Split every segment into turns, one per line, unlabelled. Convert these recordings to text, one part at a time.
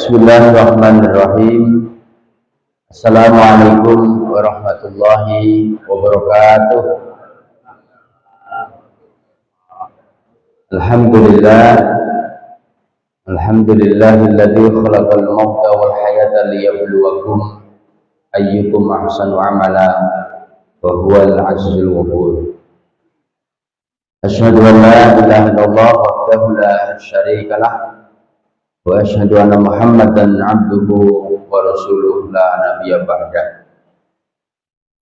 Bismillahirrahmanirrahim. Assalamualaikum warahmatullahi wabarakatuh. Alhamdulillahilladzi khalaqal mauta wal hayata liyabluwakum ayyukum ahsanu amala wa huwal azizul ghafur. Asyhadu an la ilaha illallah wahdahu la syarika lah wa asyhadu anna Muhammadan abduhu wa rasuluhu la nabiyya ba'dah.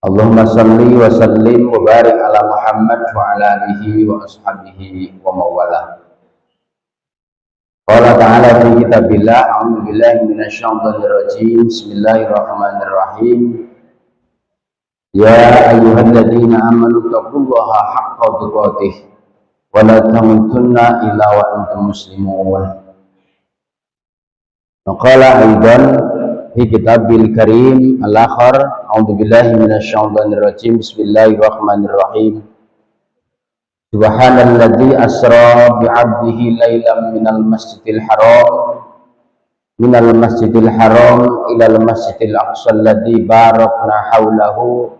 Allahumma salli wa sallim wa barik ala Muhammad wa ala alihi wa ashabihi wa mawalah. Qala ta'ala fi kitabillah, a'udzu billahi minasy syaithanir rajim. Bismillahirrahmanirrahim. Ya ayyuhalladzina amanu taqullaha haqqa tuqatih wa la tamutunna illa wa antum muslimun. Maqala aidan fi kitabil karim al-akhar, a'udzu billahi minasy syaithanir rajim. Bismillahirrahmanirrahim. Subhanalladzi asra bi 'abdihi lailan minal masjidil haram ilal masjidil aqsa alladzi barakna haulahu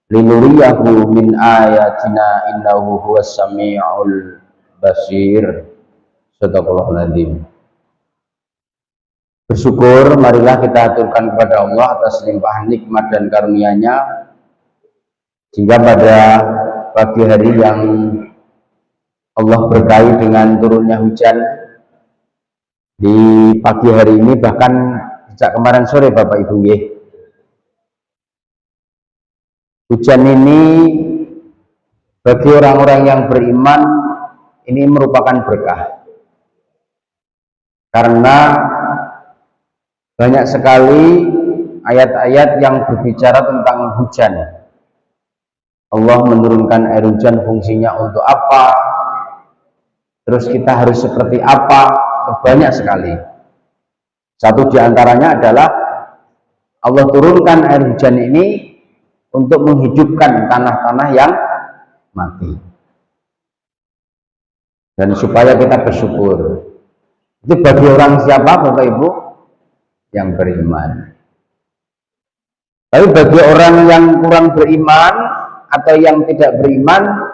linuriyahu min ayatina innahu huwas samiul basir. Shadaqallahul adzim. Bersyukur, marilah kita aturkan kepada Allah atas limpahan nikmat dan karunia-Nya, sehingga pada pagi hari yang Allah berkahi dengan turunnya hujan di pagi hari ini, bahkan sejak kemarin sore Bapak Ibu ya. Hujan ini bagi orang-orang yang beriman ini merupakan berkah, karena banyak sekali ayat-ayat yang berbicara tentang hujan. Allah menurunkan air hujan, fungsinya untuk apa, terus kita harus seperti apa, banyak sekali. Satu diantaranya adalah Allah turunkan air hujan ini untuk menghidupkan tanah-tanah yang mati, dan supaya kita bersyukur. Itu bagi orang siapa Bapak Ibu? Yang beriman. Tapi bagi orang yang kurang beriman atau yang tidak beriman,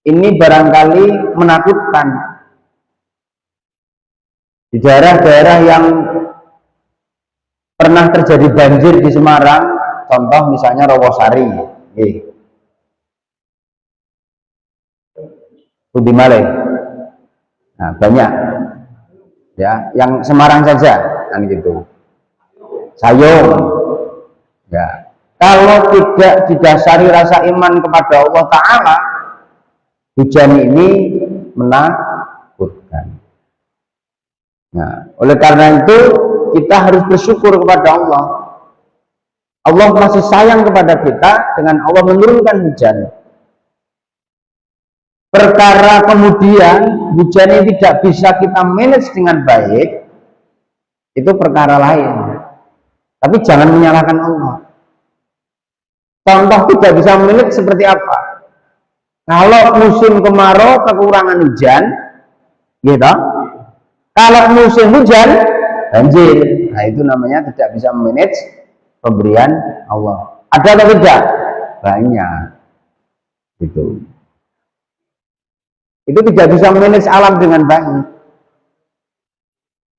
ini barangkali menakutkan. Di daerah-daerah yang pernah terjadi banjir di Semarang, contoh misalnya Rawasari, Budi Maleh, nah banyak ya, yang Semarang saja kan gitu, Sayong ya. Kalau tidak didasari rasa iman kepada Allah Ta'ala, hujan ini menakutkan. Nah, oleh karena itu kita harus bersyukur kepada Allah. Allah masih sayang kepada kita dengan Allah menurunkan hujan. Perkara kemudian hujan ini tidak bisa kita manage dengan baik, itu perkara lain. Tapi jangan menyalahkan Allah. Contoh tidak bisa manage seperti apa? Kalau musim kemarau kekurangan hujan, gitu. Kalau musim hujan banjir, nah itu namanya tidak bisa manage pemberian Allah. Ada atau tidak? Banyak. Gitu. Itu tidak bisa manage alam dengan baik.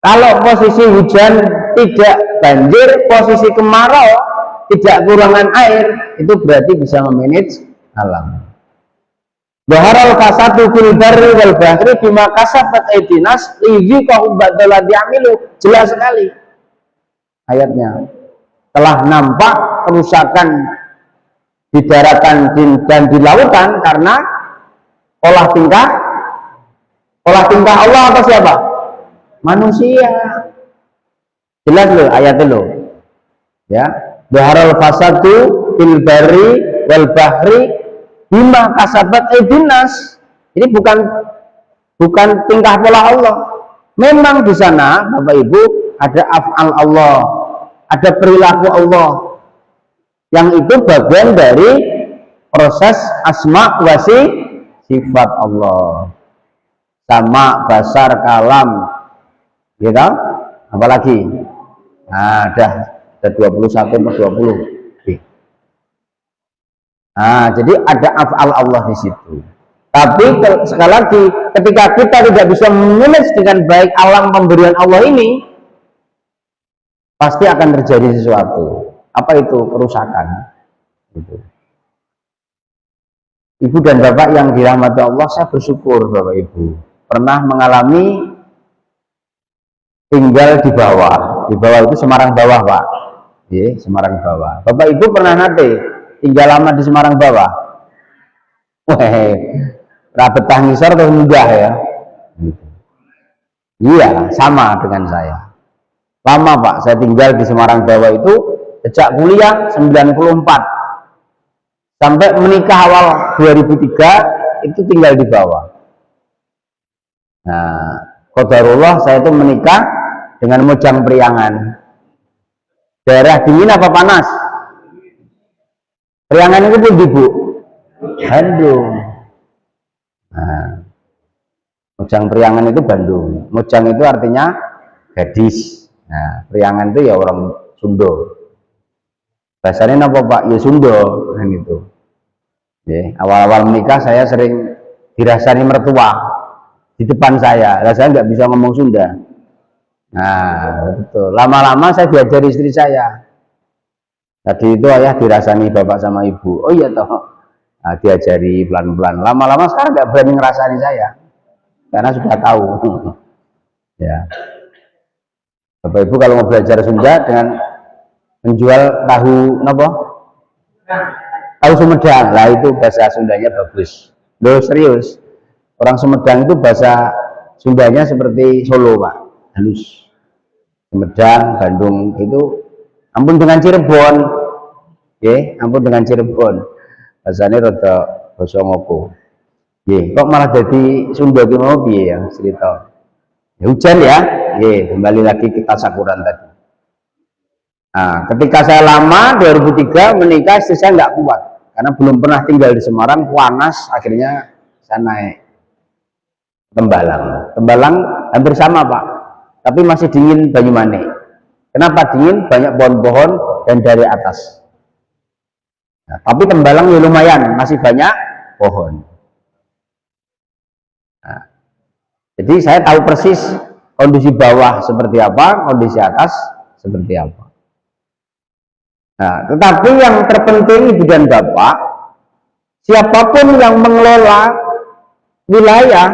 Kalau posisi hujan tidak banjir, posisi kemarau tidak kurangan air, itu berarti bisa memanage alam. Dhaharal fasadu fil barri wal bahri bima kasabat aydin nas lidziqahum ba'dal ya'milu. Jelas sekali ayatnya. Telah nampak kerusakan di daratan dan di lautan karena olah tingkah Allah atau siapa? Manusia. Jelas loh ayatnya loh. Ya, dhaharal fasadu fil barri wal bahri bima kasabat aydin nas. Ini bukan tingkah pola Allah. Memang di sana Bapak Ibu ada af'al Allah, ada perilaku Allah, yang itu bagian dari proses asma wa sifat Allah. Sama, basar, kalam, gitu. Apalagi? Nah, ada 21 atau 20. Oke. Nah, jadi ada af'al Allah di situ. Tapi sekali lagi, ketika kita tidak bisa memanage dengan baik alam pemberian Allah ini, pasti akan terjadi sesuatu. Apa itu? Kerusakan. Gitu. Ibu dan Bapak yang dirahmati Allah, saya bersyukur Bapak Ibu pernah mengalami tinggal di bawah. Di bawah itu Semarang bawah, Pak. Ye, Semarang bawah. Bapak Ibu pernah nanti tinggal lama di Semarang bawah? Weh, betah ngisor atau munggah ya? Gitu. Iya, sama dengan saya. Lama Pak, saya tinggal di Semarang bawah itu sejak kuliah 94. Sampai menikah awal 2003 itu tinggal di bawah. Nah, qadarullah saya itu menikah dengan Mojang Priangan. Daerah dingin apa panas? Priangan itu pun Bu? Bandung. Nah, Mojang Priangan itu Bandung. Mojang itu artinya gadis. Nah, Priangan itu ya orang Sunda. Bahasanya apa Pak? Ya Sunda kan gitu. Ya, awal-awal menikah saya sering dirasani mertua di depan saya. Lah saya nggak bisa ngomong Sunda. Nah, betul. Lama-lama saya diajari istri saya. Tadi itu ayah dirasani bapak sama ibu. Oh iya toh. Nah, diajari pelan-pelan. Lama-lama sekarang nggak berani ngerasani saya. Karena sudah tahu. Ya. Bapak Ibu kalau mau belajar Sunda dengan menjual tahu apa? Tahu Sumedang. Lah itu bahasa Sundanya bagus. Loh serius. Orang Sumedang itu bahasa Sundanya seperti Solo, Pak. Halus. Sumedang, Bandung itu ampun dengan Cirebon. Nggih, ampun dengan Cirebon. Bahasane rada basa ngopo. Nggih, kok malah jadi Sunda ki mau piye ya cerita. Ya hujan ya. Nggih, kembali lagi ke tasakuran tadi. Nah, ketika saya lama 2003 menikah, istri saya nggak kuat karena belum pernah tinggal di Semarang, panas. Akhirnya saya naik Tembalang. Tembalang hampir sama Pak, tapi masih dingin Banyumanik. Kenapa dingin? Banyak pohon-pohon dan dari atas. Nah, tapi Tembalang ya lumayan, masih banyak pohon. Nah, jadi saya tahu persis kondisi bawah seperti apa, kondisi atas seperti apa. Nah, tetapi yang terpenting Ibu dan Bapak, siapapun yang mengelola wilayah,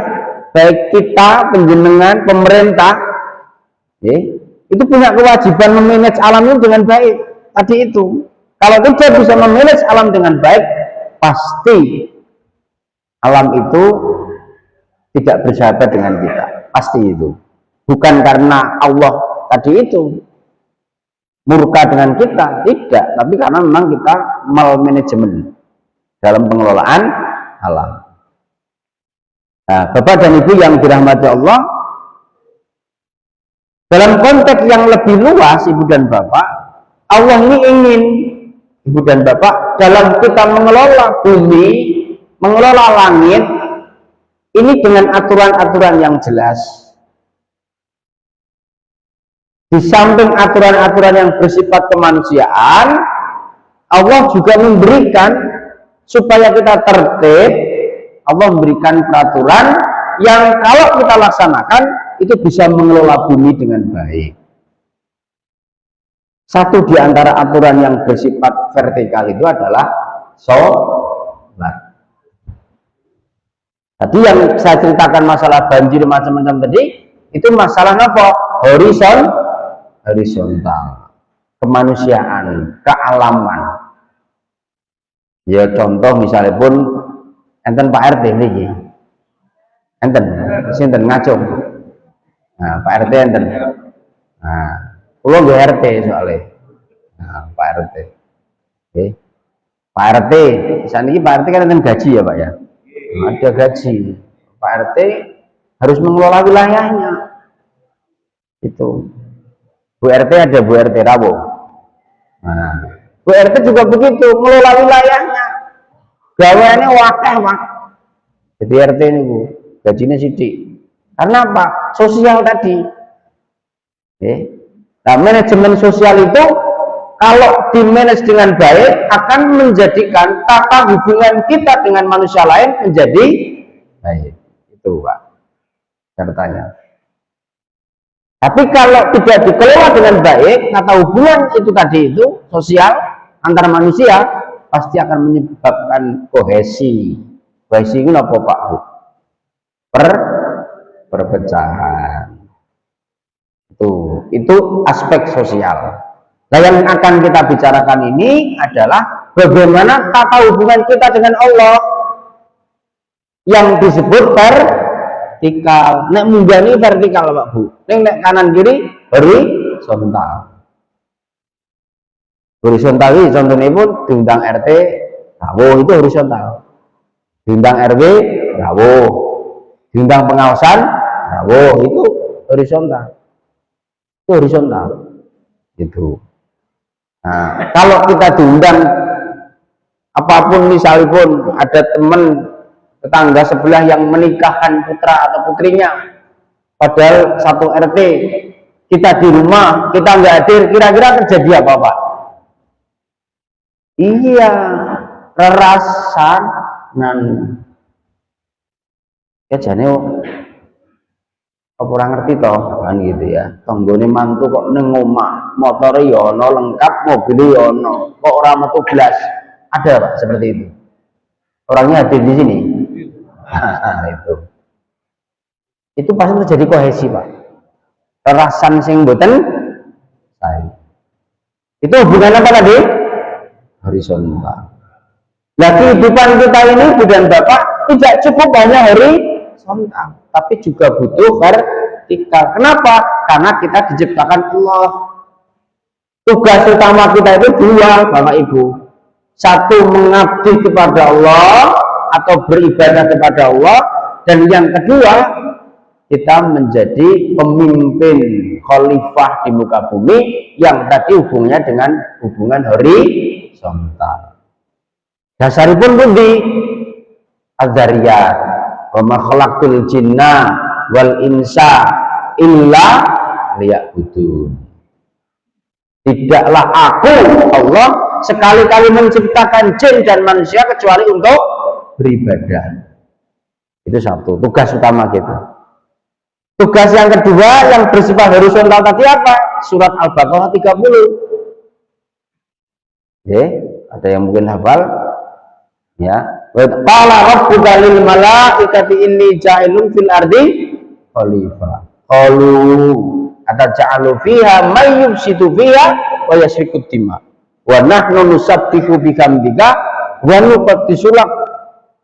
baik kita, penjenengan, pemerintah, itu punya kewajiban memanage alam itu dengan baik. Tadi itu, kalau kita bisa memanage alam dengan baik, pasti alam itu tidak bersahabat dengan kita. Pasti itu. Bukan karena Allah tadi itu murka dengan kita, tidak, tapi karena memang kita malmanajemen dalam pengelolaan alam. Nah, Bapak dan Ibu yang dirahmati Allah, dalam konteks yang lebih luas Ibu dan Bapak, Allah ini ingin Ibu dan Bapak dalam kita mengelola bumi, mengelola langit ini dengan aturan-aturan yang jelas. Di samping aturan-aturan yang bersifat kemanusiaan, Allah juga memberikan supaya kita tertib. Allah memberikan peraturan yang kalau kita laksanakan itu bisa mengelola bumi dengan baik. Satu di antara aturan yang bersifat vertikal itu adalah sholat. Tadi yang saya ceritakan masalah banjir macam-macam tadi, itu masalah apa? Horizontal, kemanusiaan, kealaman. Ya contoh misalnya pun enten Pak RT niki. Enten sinten ngacung. Nah, Pak RT enten. Nah, kula nggih RT soalnya. Nah, Pak RT. Oke. Pak RT, saniki Pak RT kan enten gaji ya, Pak ya. Ada gaji. Pak RT harus mengelola wilayahnya. Itu. Bu RT ada Bu RT Rawo. Nah, Bu RT juga begitu, mengelola wilayahnya. Gaweannya wakah, Pak. Jadi RT ini Bu, gajinya sidik. Karena apa? Sosial tadi. Nah, manajemen sosial itu kalau dimanage dengan baik akan menjadikan tata hubungan kita dengan manusia lain menjadi baik. Itu Pak caranya. Tapi kalau tidak dikelola dengan baik, tata hubungan itu tadi itu sosial antar manusia pasti akan menyebabkan kohesi. Kohesi itu apa Pak? Perpecahan. Itu aspek sosial. Nah, yang akan kita bicarakan ini adalah bagaimana tata hubungan kita dengan Allah yang disebut vertikal. Nek munggani vertikal Pak Bu. Nek kanan kiri horizontal. Horizontal ini contohnya pun diundang RT rawuh itu horizontal. Diundang RW rawuh. Diundang pengawasan rawuh itu horizontal. Itu horizontal. Gitu. Nah, kalau kita diundang apapun misalipun ada teman tetangga sebelah yang menikahkan putra atau putrinya padahal satu RT, kita di rumah kita nggak hadir, kira-kira terjadi apa Pak? Iya, rerasanan ya jane apa orang ngerti toh kan gitu ya. Tanggane mantu kok ning omah, motore ya ana lengkap, mobil ya ana, kok ora metu blas. Ada Pak seperti itu. Orangnya hadir di sini. Itu pasti terjadi kohesi Pak. Rerasan sing mboten sae. Itu hubungan apa tadi? Horizontal. Nah, kehidupan kita ini Bu dan Bapak tidak cukup hanya horizontal, tapi juga butuh vertikal. Kenapa? Karena kita diciptakan Allah. Tugas utama kita itu dua Bapak Ibu. Satu, mengabdi kepada Allah atau beribadah kepada Allah, dan yang kedua kita menjadi pemimpin khalifah di muka bumi yang tadi hubungannya dengan hubungan horizontal. Dasaripun pundi? Az-Zariyat. Wa ma khalaqtul jinna wal insa illa liya'budun. Tidaklah aku Allah sekali-kali menciptakan jin dan manusia kecuali untuk beribadah. Itu satu, tugas utama kita. Tugas yang kedua yang bersifat horizontal tadi apa? Surat Al-Baqarah 30. Ada yang mungkin hafal? Ya. Qala rabbuka lil malaikati inni ja'ilun fil ardi khalifah. Qalu ataj'alu fiha may yufsidu fiha wa yasfiku dima. Wa nahnu nusabbihu bihamdika wa nuqaddisu lak.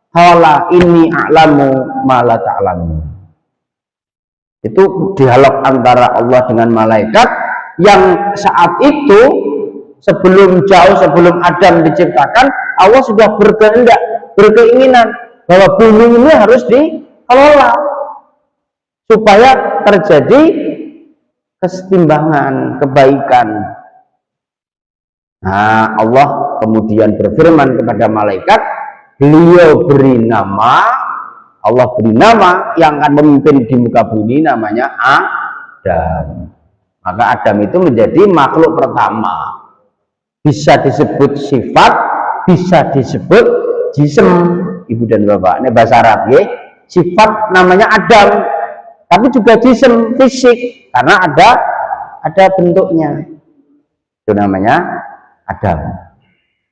Qala inni a'lamu ma la ta'lamun. Itu dialog antara Allah dengan malaikat yang saat itu sebelum Adam diciptakan, Allah sudah berkehendak, berkeinginan bahwa bumi ini harus dikelola supaya terjadi kesetimbangan, kebaikan. Nah, Allah kemudian berfirman kepada malaikat, beliau beri nama, Allah beri nama yang akan memimpin di muka bumi, namanya Adam. Maka Adam itu menjadi makhluk pertama. Bisa disebut sifat, bisa disebut jism, Ibu dan Bapak. Ini bahasa Arab ya. Sifat namanya Adam, tapi juga jism, fisik, karena ada bentuknya. Itu namanya Adam.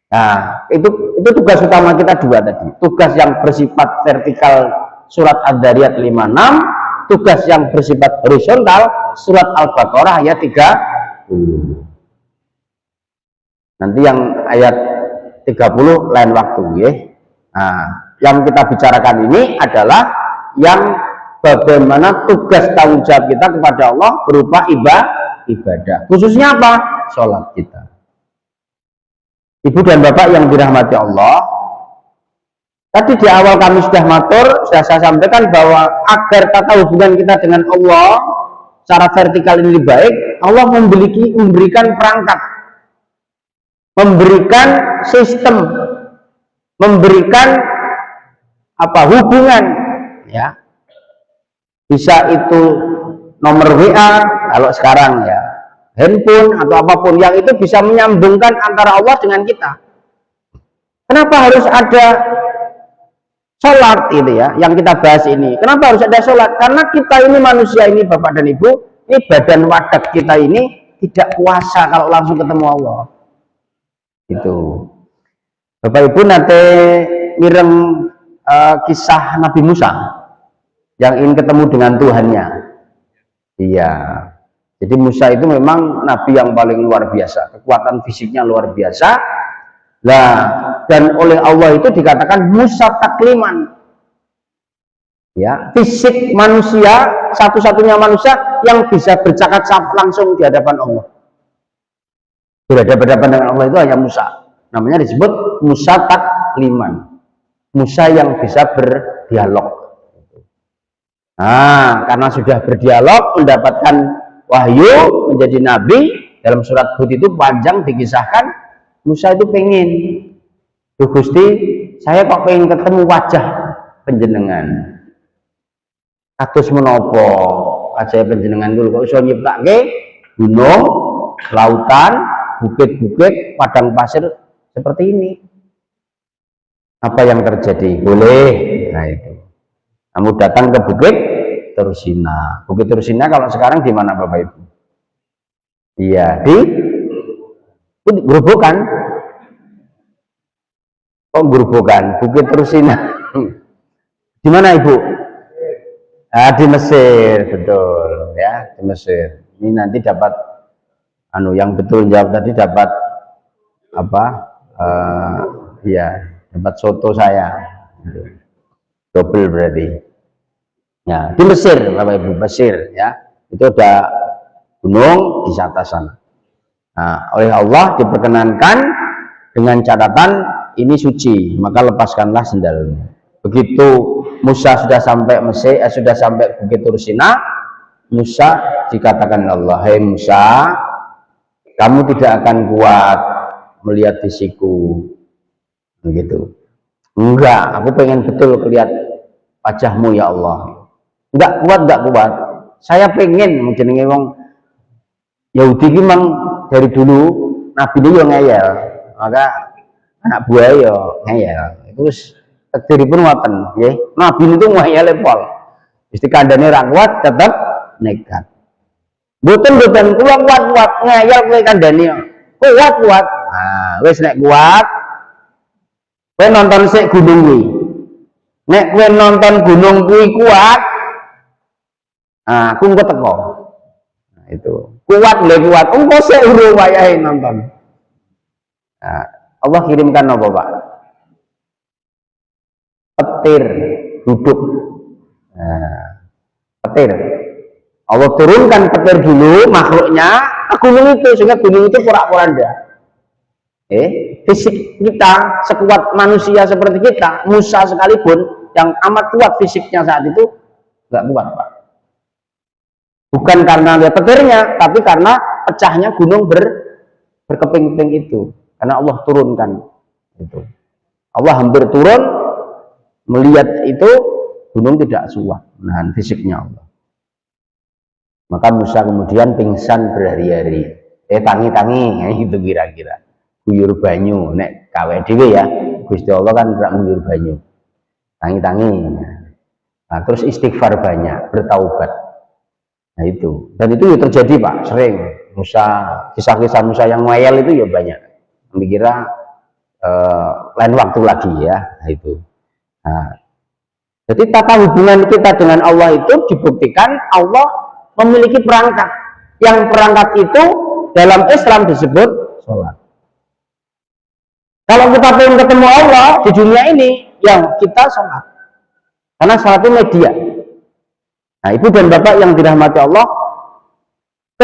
Nah, itu tugas utama kita dua tadi. Tugas yang bersifat vertikal surat Ad-Dariyat 56, tugas yang bersifat horizontal surat Al-Baqarah ayat 30. Nanti yang ayat 30 lain waktu ya. Nah, yang kita bicarakan ini adalah yang bagaimana tugas tanggung jawab kita kepada Allah berupa ibadah. Khususnya apa? Sholat kita. Ibu dan Bapak yang dirahmati Allah, tadi di awal kami sudah sudah saya sampaikan bahwa agar tata hubungan kita dengan Allah secara vertikal ini baik, Allah memberikan perangkat, memberikan sistem, memberikan hubungan, ya. Bisa itu nomor WA kalau sekarang ya, handphone atau apapun yang itu bisa menyambungkan antara Allah dengan kita. Kenapa harus ada sholat itu ya, yang kita bahas ini? Kenapa harus ada sholat? Karena kita ini manusia ini, Bapak dan Ibu, ini badan wadah kita ini tidak puasa kalau langsung ketemu Allah. Itu. Bapak Ibu nanti mireng kisah Nabi Musa yang ingin ketemu dengan Tuhannya. Iya. Jadi Musa itu memang nabi yang paling luar biasa, kekuatan fisiknya luar biasa. Nah, dan oleh Allah itu dikatakan Musa takliman. Ya, fisik manusia satu-satunya manusia yang bisa bercakap langsung di hadapan Allah. Berhadapan dengan Allah itu hanya Musa. Namanya disebut Musa takliman. Musa yang bisa berdialog. Nah, karena sudah berdialog, mendapatkan wahyu, menjadi nabi. Dalam surat Hud itu panjang dikisahkan, Musa itu pengen, Duh Gusti, saya kok pengen ketemu wajah panjenengan. Kados menopo wajah panjenengan dulu, kok iso nyiptake gunung, lautan, bukit-bukit, padang pasir seperti ini. Apa yang terjadi? Boleh. Nah itu. Kamu datang ke Bukit Tursina. Bukit Tursina kalau sekarang di mana Bapak Ibu? Iya, di Grobogan. Oh, Grobogan, Bukit Tursina. Di mana Ibu? Ah, di Mesir, betul ya, di Mesir. Ini nanti dapat yang betul jawab tadi dapat apa? Ya, dapat soto saya. Double berarti. Ya, di Mesir, Bapak Ibu, Mesir ya. Itu ada gunung di atas sana. Nah, oleh Allah diperkenankan dengan catatan ini suci, maka lepaskanlah sendalmu. Begitu Musa sudah sampai Mesir, sudah sampai Bukit Tursina, Musa dikatakan Allah, "Hai Musa, kamu tidak akan kuat melihat fisikku." Begitu. Enggak, aku pengen betul lihat wajahmu ya Allah. Enggak kuat. Saya pengen jenenge wong Yahudi ki memang dari dulu nabi ini yang ngeyel, maka anak buah ya ngeyel. Terus takdiripun ngoten, nggih. Nabi itu ngeyel pol. Wis dikandani ra kuat tetep nekat. Mboten kula kuat ngeyel kowe kandhani. Kuat. Nah, wis nek kuat kowe nonton sik gunung kuwi. Nek kowe nonton gunung kuwi kuat, aku engko teko. Nah, itu. Kuat. Engko sik urung wayahe nonton. Nah, Allah kirimkan apa, Pak? Petir duduk. Nah, petir. Allah turunkan petir dulu makhluknya ke gunung itu sehingga gunung itu porak-poranda. Fisik kita sekuat manusia seperti kita, Musa sekalipun yang amat kuat fisiknya saat itu nggak kuat, Pak. Bukan karena dia petirnya, tapi karena pecahnya gunung berkeping-keping itu. Karena Allah turunkan itu. Allah hampir turun melihat itu gunung tidak kuat menahan fisiknya Allah. Maka Musa kemudian pingsan berhari-hari. Tangi-tangi, itu kira-kira. Guyur banyu, nek kawe dhewe ya. Gusti Allah kan ora guyur banyu. Tangi-tangi. Nah, terus istighfar banyak, bertaubat. Nah itu. Dan itu ya terjadi, Pak, sering. Musa, kisah-kisah Musa yang ngeyel itu ya banyak. Mikira lain waktu lagi ya. Nah itu. Nah, jadi tata hubungan kita dengan Allah itu dibuktikan Allah memiliki perangkat. Yang perangkat itu dalam Islam disebut sholat. Kalau kita ingin ketemu Allah di dunia ini, yang kita sholat. Karena sholat itu media. Nah, Ibu dan Bapak yang dirahmati Allah,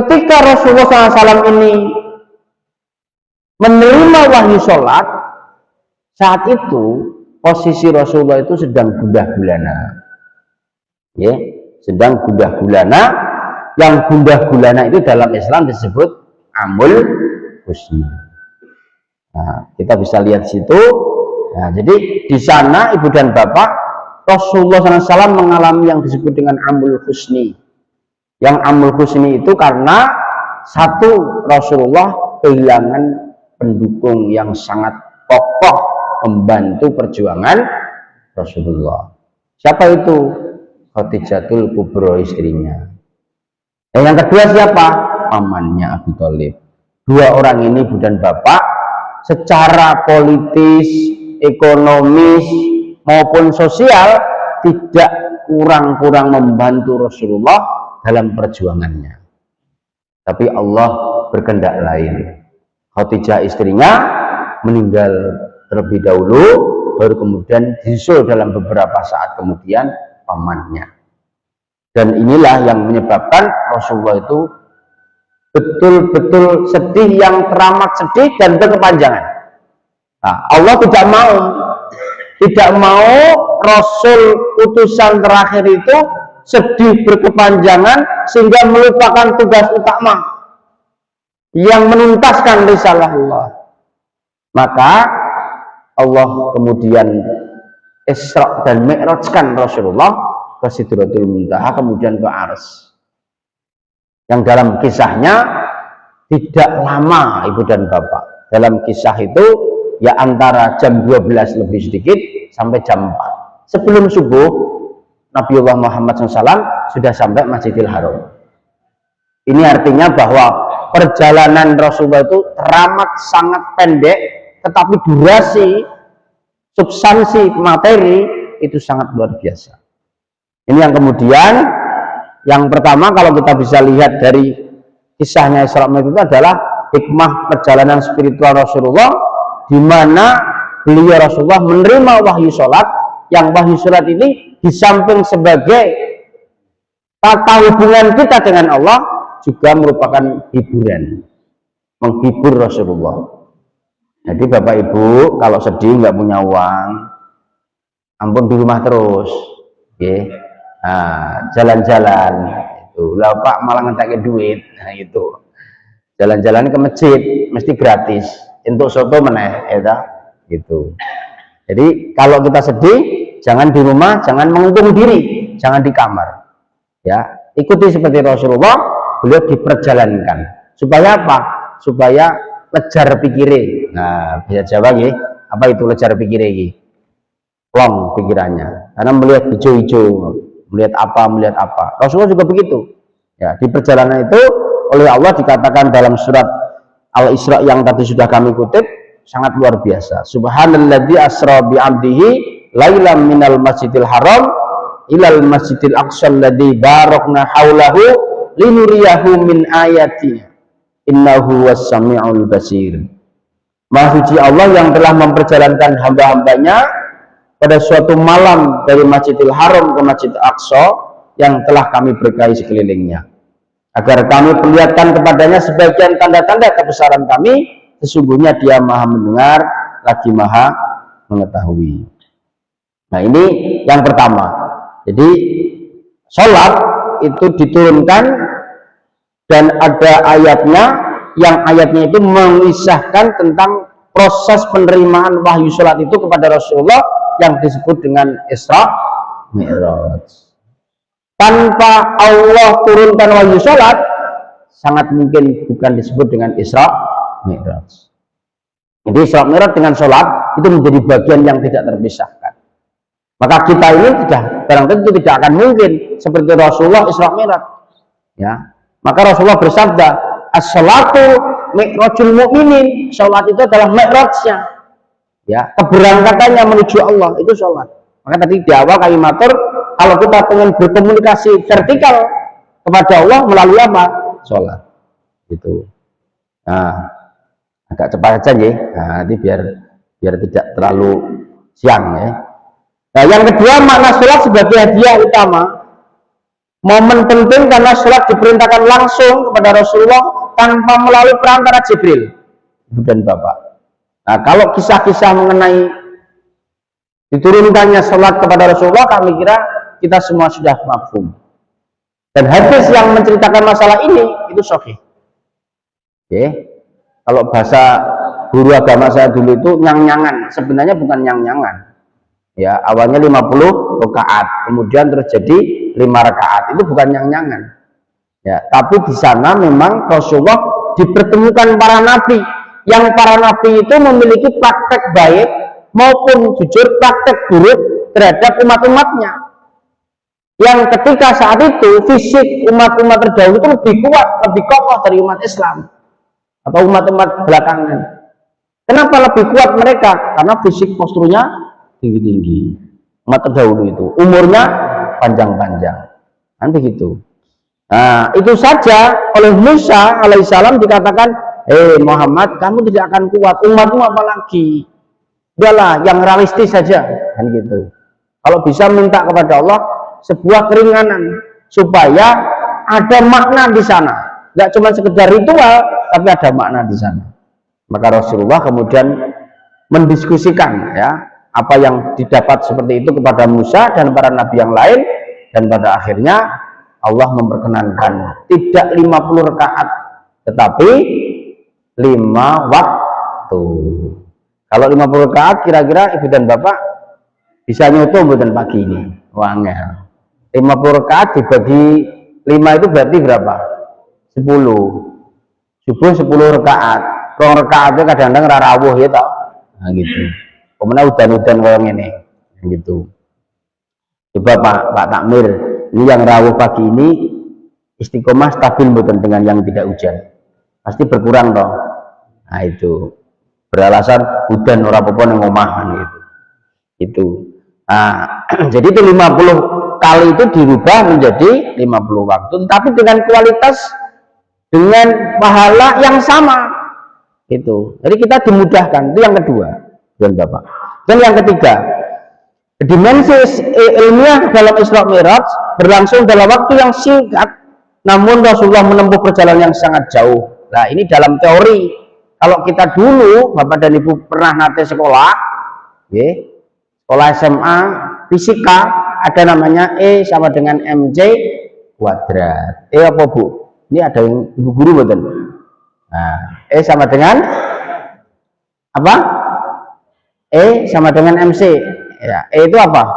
ketika Rasulullah SAW ini menerima wahyu sholat, saat itu posisi Rasulullah itu sedang gundah gulana. Ya, sedang gundah gulana. Yang gundah gulana itu dalam Islam disebut amul husni. Nah, kita bisa lihat situ. Nah, jadi di sana Ibu dan Bapak, Rasulullah SAW mengalami yang disebut dengan amul husni, Yang Amul Husni itu karena satu, Rasulullah kehilangan pendukung yang sangat kokoh membantu perjuangan Rasulullah. Siapa itu? Khadijatul Kubro, istrinya. Yang kedua siapa? Pamannya Abu Thalib. Dua orang ini ibu dan bapak secara politis, ekonomis maupun sosial tidak kurang-kurang membantu Rasulullah dalam perjuangannya. Tapi Allah berkehendak lain. Khadijah istrinya meninggal terlebih dahulu, baru kemudian disusul dalam beberapa saat kemudian pamannya. Dan inilah yang menyebabkan Rasulullah itu betul-betul sedih, yang teramat sedih dan berkepanjangan. Nah, Allah tidak mau Rasul utusan terakhir itu sedih berkepanjangan sehingga melupakan tugas utama yang menuntaskan risalah Allah. Maka Allah kemudian Isra dan Mi'rajkan Rasulullah ke Sidratul Muntaha, kemudian ke Arsy. Yang dalam kisahnya tidak lama ibu dan bapak. Dalam kisah itu ya antara jam 12 lebih sedikit sampai jam 4. Sebelum subuh Nabiullah Muhammad SAW sudah sampai Masjidil Haram. Ini artinya bahwa perjalanan Rasulullah itu teramat sangat pendek, tetapi durasi, substansi, materi itu sangat luar biasa. Ini yang kemudian, yang pertama kalau kita bisa lihat dari kisahnya Isra Mi'raj itu adalah hikmah perjalanan spiritual Rasulullah, di mana beliau Rasulullah menerima wahyu sholat, yang wahyu sholat ini di samping sebagai tata hubungan kita dengan Allah, juga merupakan hiburan, menghibur Rasulullah. Jadi Bapak Ibu kalau sedih nggak punya uang, ampun di rumah terus, okay. Nah, jalan-jalan itu lah Pak, malah ngetek duit. Nah itu jalan-jalan ke masjid mesti gratis, untuk soto meneh gitu. Jadi kalau kita sedih, jangan di rumah, jangan mengungkung diri, jangan di kamar, ya. Ikuti seperti Rasulullah, beliau diperjalankan supaya apa? Supaya lejar pikire. Nah, bisa Jawa nggih, apa itu lejar pikire iki? Plong pikirannya, karena melihat hijau-hijau, melihat apa. Rasulullah juga begitu. Ya, di perjalanan itu oleh Allah dikatakan dalam surat Al-Isra yang tadi sudah kami kutip, sangat luar biasa. Subhanalladzi asra bi 'abdihi lailam minal masjidil haram ilal masjidil aqsa alladzi barakna haulahu linuriyahu min ayatina innahu was-sami'ul basir. Maha suci Allah yang telah memperjalankan hamba-hambanya pada suatu malam dari Masjidil Haram ke Masjid Aqsa yang telah kami berkahi sekelilingnya, agar kami perlihatkan kepadanya sebagian tanda-tanda kebesaran kami. Sesungguhnya dia maha mendengar lagi maha mengetahui. Nah ini yang pertama. Jadi sholat itu diturunkan dan ada ayatnya, yang ayatnya itu mengisahkan tentang proses penerimaan wahyu sholat itu kepada Rasulullah yang disebut dengan Isra Mi'raj. Tanpa Allah turunkan wahyu sholat, sangat mungkin bukan disebut dengan Isra Mi'raj. Jadi Isra Mi'raj dengan sholat itu menjadi bagian yang tidak terpisahkan. Maka kita ini barang tentu tidak akan mungkin seperti Rasulullah Isra Mi'raj. Ya, maka Rasulullah bersabda, as-sholatu mi'rajul mu'minin. Sholat itu adalah mi'rajnya. Ya, keberangkatannya menuju Allah itu sholat. Maka tadi di awal kami matur, kalau kita ingin berkomunikasi vertikal kepada Allah melalui apa? Sholat. Gitu. Nah, agak cepat saja ya. Nah, nanti biar tidak terlalu siang ya. Nah, yang kedua, makna sholat sebagai hadiah utama. Momen penting karena sholat diperintahkan langsung kepada Rasulullah tanpa melalui perantara Jibril, ibu dan bapak. Nah, kalau kisah-kisah mengenai diturunkannya sholat kepada Rasulullah, kami kira kita semua sudah mafhum. Dan hadis yang menceritakan masalah ini itu sahih. Oke. Kalau bahasa guru agama saya dulu itu nyang-nyangan, sebenarnya bukan nyang-nyangan. Ya, awalnya 50 rakaat, kemudian terus jadi 5 rakaat. Itu bukan nyang-nyangan. Ya, tapi di sana memang Rasulullah dipertemukan para nabi, yang para nabi itu memiliki praktek baik maupun jujur praktek buruk terhadap umat-umatnya, yang ketika saat itu fisik umat-umat terdahulu itu lebih kuat, lebih kokoh dari umat Islam atau umat-umat belakangan. Kenapa lebih kuat mereka? Karena fisik posturnya tinggi-tinggi. Umat terdahulu itu umurnya panjang-panjang, kan begitu. Nah, itu saja oleh Musa alaihissalam dikatakan, Muhammad, kamu tidak akan kuat, umatmu apalagi. Udahlah, yang realistis saja, kan gitu. Kalau bisa minta kepada Allah sebuah keringanan supaya ada makna di sana, nggak cuma sekedar ritual, tapi ada makna di sana. Maka Rasulullah kemudian mendiskusikan ya apa yang didapat seperti itu kepada Musa dan para nabi yang lain, dan pada akhirnya Allah memperkenankan tidak 50 rakaat tetapi 5 waktu. Kalau 50 rakaat kira-kira ibu dan bapak bisa nyoto mboten pagi ini. Wangel. 50 rakaat dibagi 5 itu berarti berapa? 10. Subuh 10 rakaat. Rong rakaat itu kadang-kadang ra rawuh ya toh. Nah gitu. Pemenang udan-udan kayak ngene. Gitu. Coba Pak Takmir, ini yang rawuh pagi ini istiqomah stabil mboten dengan yang tidak hujan? Pasti berkurang toh. Nah itu. Beralasan hujan ora apa-apa nang omah gitu. Itu. Nah, jadi itu 50 kali itu dirubah menjadi 50 waktu, tapi dengan kualitas, dengan pahala yang sama. Itu. Jadi kita dimudahkan. Itu yang kedua, dan Bapak. Dan yang ketiga, dimensi ilmiah dalam Isra Mi'raj berlangsung dalam waktu yang singkat, namun Rasulullah menempuh perjalanan yang sangat jauh. Nah, ini dalam teori. Kalau kita dulu, Bapak dan Ibu pernah nate sekolah, sekolah SMA fisika, ada namanya E sama dengan MC kuadrat. E apa Bu? Ini ada yang Ibu guru betul. Nah, E sama dengan apa? E sama dengan MC. Ya, E itu apa?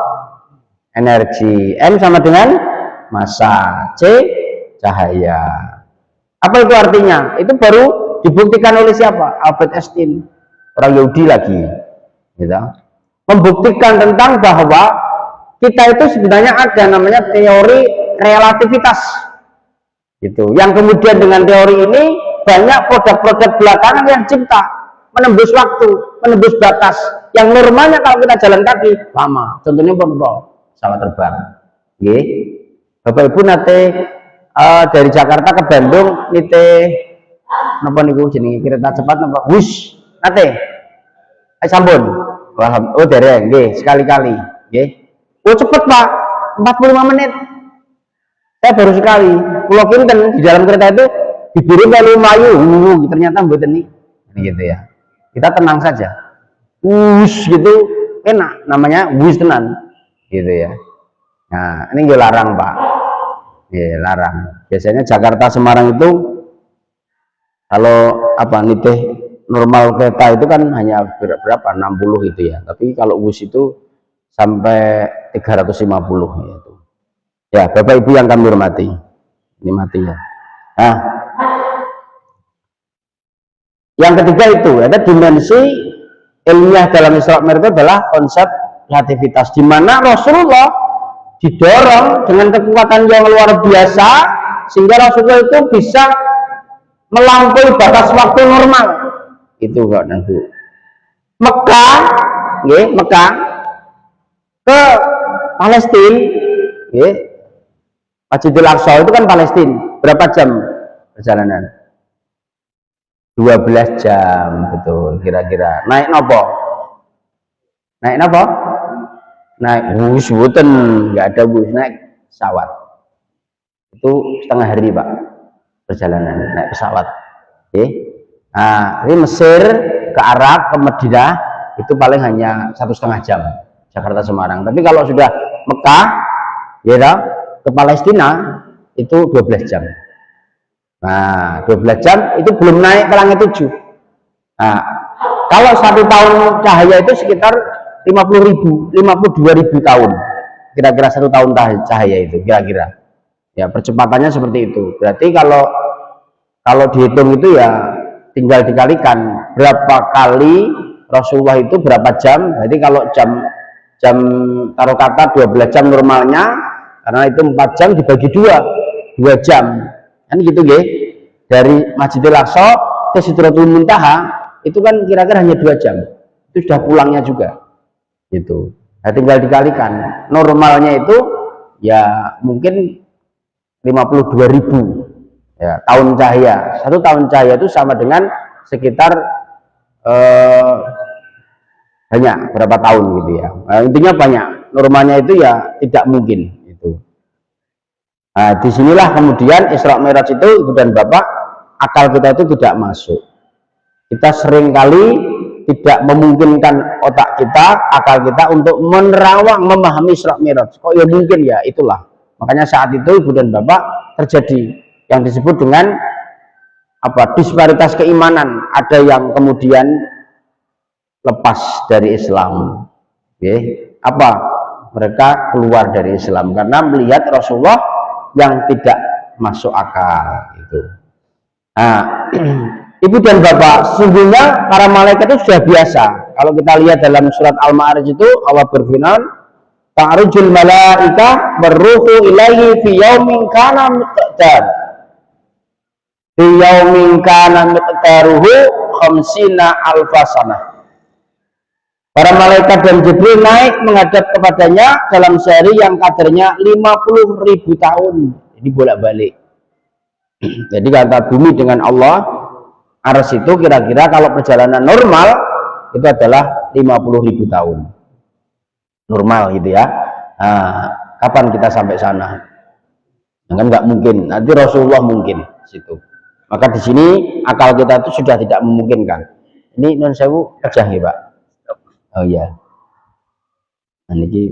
Energi. M sama dengan massa. C cahaya. Apa itu artinya? Itu baru dibuktikan oleh siapa? Albert Einstein, orang Yahudi lagi. Gitu. Membuktikan tentang bahwa kita itu sebenarnya ada namanya teori relativitas. Gitu. Yang kemudian dengan teori ini banyak produk-produk belakangan yang cipta, menembus waktu, menembus batas. Yang normalnya kalau kita jalan kaki lama. Contohnya pesawat terbang. Nggih. Bapak Ibu nate dari Jakarta ke Bandung nite napa niku jenenge kereta cepat napa? Wush, nate. Sampun. Oh dereng nggih, sekali-kali, nggih. Oh cepet Pak, 45 menit. Saya baru sekali. Pulau Kinten di dalam kereta itu dibiru lalu mayu, ternyata mboten nih. Gitu ya. Kita tenang saja. Wush gitu, enak namanya wush tenan. Gitu ya. Nah, ini juga larang Pak. Ya, larang. Biasanya Jakarta Semarang itu kalau apa nitih normal kereta itu kan hanya berapa 60 gitu ya, tapi kalau bus itu sampai 350 gitu. Ya Bapak Ibu yang kami hormati, ini mati ya. Nah, yang ketiga itu ada dimensi ilmiah dalam Isra Mi'raj adalah konsep relativitas, di mana Rasulullah didorong dengan kekuatan yang luar biasa sehingga Rasulullah itu bisa melampaui batas waktu normal. Itu kok nanti Mekah, Mekah ke Palestina, Masjidil Aqsa itu kan Palestina. Berapa jam perjalanan? 12 jam, betul kira-kira. Naik nopo? Naik nopo? Naik bus, bukan, nggak ada bus, naik pesawat. Itu setengah hari Pak perjalanan naik pesawat. Nah, ini Mesir ke Arab ke Madinah itu paling hanya 1,5 jam Jakarta Semarang. Tapi kalau sudah Mekah ya ke Palestina itu 12 jam. Nah, 12 jam itu belum naik ke langit 7. Nah, kalau 1 tahun cahaya itu sekitar 52.000 tahun. Kira-kira 1 tahun cahaya itu kira-kira. Ya, percepatannya seperti itu. Berarti kalau dihitung itu ya tinggal dikalikan berapa kali Rasulullah itu berapa jam. Berarti kalau jam taruh kata 12 jam normalnya, karena itu 4 jam dibagi 2 jam. Kan gitu nggih. Dari Masjidil Aqsa ke Sidratul Muntaha itu kan kira-kira hanya 2 jam. Itu sudah pulangnya juga. Gitu. Nah, tinggal dikalikan. Normalnya itu ya mungkin 52.000 ya, tahun cahaya. 1 tahun cahaya itu sama dengan sekitar banyak berapa tahun gitu ya. Nah, intinya banyak. Normalnya itu ya tidak mungkin itu. Nah, disinilah kemudian Isra Mi'raj itu, Ibu dan Bapak, akal kita itu tidak masuk. Kita seringkali tidak memungkinkan otak kita, akal kita untuk menerawang memahami Isra Mi'raj. Kok ya mungkin ya, itulah. Makanya saat itu Ibu dan Bapak terjadi yang disebut dengan disparitas keimanan. Ada yang kemudian lepas dari Islam. Mereka keluar dari Islam karena melihat Rasulullah yang tidak masuk akal itu. Nah, Ibu dan Bapak, sesungguhnya para malaikat itu sudah biasa. Kalau kita lihat dalam surat Al-Ma'arij itu Allah berfirman, ta'rujul malaika berruhu ilaihi fi yaumin kana miqdar. Fi yaumin kana miqdaruhu khamsina alfasanah. Para malaikat dan Jibril naik menghadap kepadanya dalam sehari yang kadarnya 50.000 tahun. Jadi bolak-balik. Jadi kata bumi dengan Allah, Ars itu kira-kira kalau perjalanan normal itu adalah 50.000 tahun. Normal gitu ya. Nah, kapan kita sampai sana? Kan nggak mungkin. Nanti Rasulullah mungkin situ. Maka di sini akal kita itu sudah tidak memungkinkan. Ini non sewu pecah ya, Pak. Oh iya. Nah, ini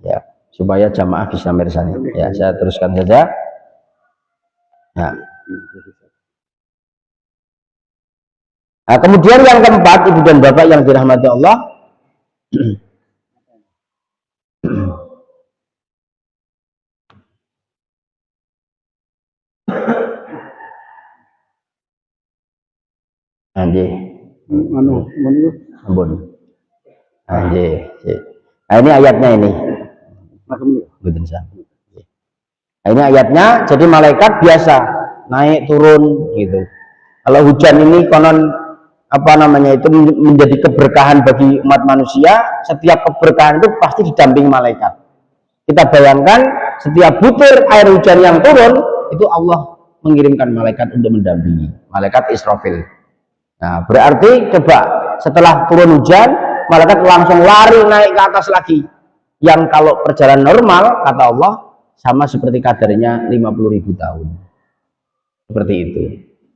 ya supaya jamaah bisa mirsani. Ya, saya teruskan saja. Ya. Nah, kemudian yang keempat, Ibu dan Bapak yang dirahmati Allah, anjir, ampun. Anjir. Nah, ini ayatnya ini. Nah, ini ayatnya. Jadi malaikat biasa naik turun gitu. Kalau hujan ini konon itu menjadi keberkahan bagi umat manusia. Setiap keberkahan itu pasti didampingi malaikat. Kita bayangkan setiap butir air hujan yang turun itu Allah mengirimkan malaikat untuk mendampingi, malaikat Israfil. Nah, berarti coba setelah turun hujan, malaikat langsung lari naik ke atas lagi. Yang kalau perjalanan normal, kata Allah, sama seperti kadarnya 50.000 tahun. Seperti itu.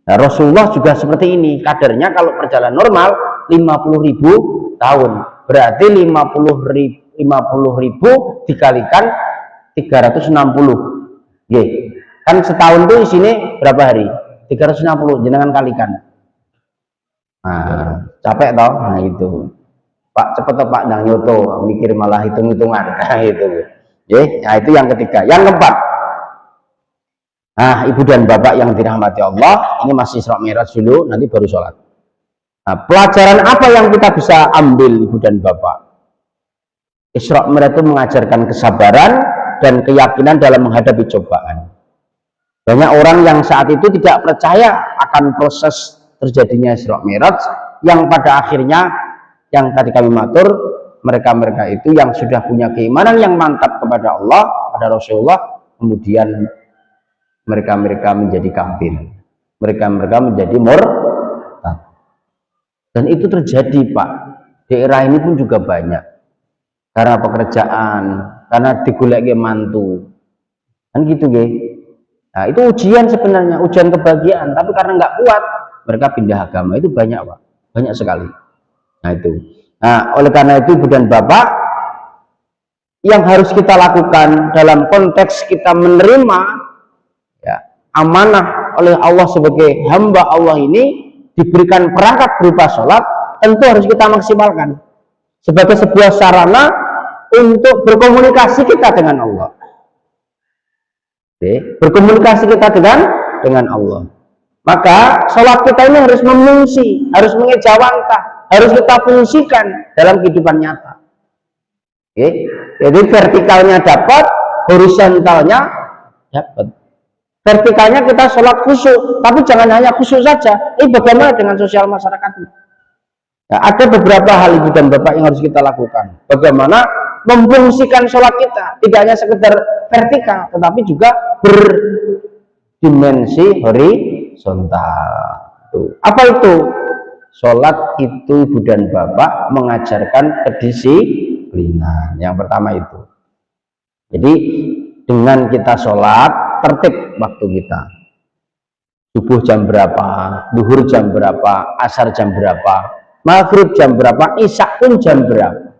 Nah, Rasulullah juga seperti ini. Kadarnya kalau perjalanan normal 50.000 tahun. Berarti 50.000 dikalikan 360. Kan setahun itu isinya berapa hari? 360. Jenengan kalikan. Nah, capek toh? Nah itu. Pak cepet toh Pak nang nyoto mikir malah hitung-hitungan. Nah itu. Nah itu yang ketiga. Yang keempat. Nah, Ibu dan Bapak yang dirahmati Allah, ini masih Isra Mi'raj dulu, nanti baru sholat. Nah, pelajaran apa yang kita bisa ambil, Ibu dan Bapak? Isra Mi'raj itu mengajarkan kesabaran dan keyakinan dalam menghadapi cobaan. Banyak orang yang saat itu tidak percaya akan proses terjadinya Isra Mi'raj, yang pada akhirnya yang tadi kami matur, mereka-mereka itu yang sudah punya keimanan yang mantap kepada Allah, pada Rasulullah, kemudian mereka-mereka menjadi kafir, mereka-mereka menjadi murtad. Dan itu terjadi, Pak. Daerah ini pun juga banyak. Karena pekerjaan, karena digoleki mantu. Kan gitu, nggih. Nah, itu ujian sebenarnya, ujian kebahagiaan, tapi karena nggak kuat, mereka pindah agama. Itu banyak, Pak. Banyak sekali. Nah, itu. Nah, oleh karena itu, Ibu dan Bapak, yang harus kita lakukan dalam konteks kita menerima amanah oleh Allah sebagai hamba Allah ini, diberikan perangkat berupa sholat, tentu harus kita maksimalkan sebagai sebuah sarana untuk berkomunikasi kita dengan Allah. Oke. Berkomunikasi kita dengan Allah. Maka sholat kita ini harus memungsi, harus mengejawantah, harus kita fungsikan dalam kehidupan nyata. Oke. Jadi vertikalnya dapat, horizontalnya dapat. Vertikalnya kita sholat khusyuk, tapi jangan hanya khusyuk saja. Bagaimana dengan sosial masyarakat? Nah, ada beberapa hal ibu dan bapak yang harus kita lakukan. Bagaimana memfungsikan sholat kita, tidak hanya sekedar vertikal, tetapi juga berdimensi horizontal. Apa itu? Sholat itu ibu dan bapak mengajarkan kedisiplinan. Yang pertama itu. Jadi dengan kita sholat, tertib waktu kita. Subuh jam berapa, duhur jam berapa, asar jam berapa, maghrib jam berapa, isya pun jam berapa.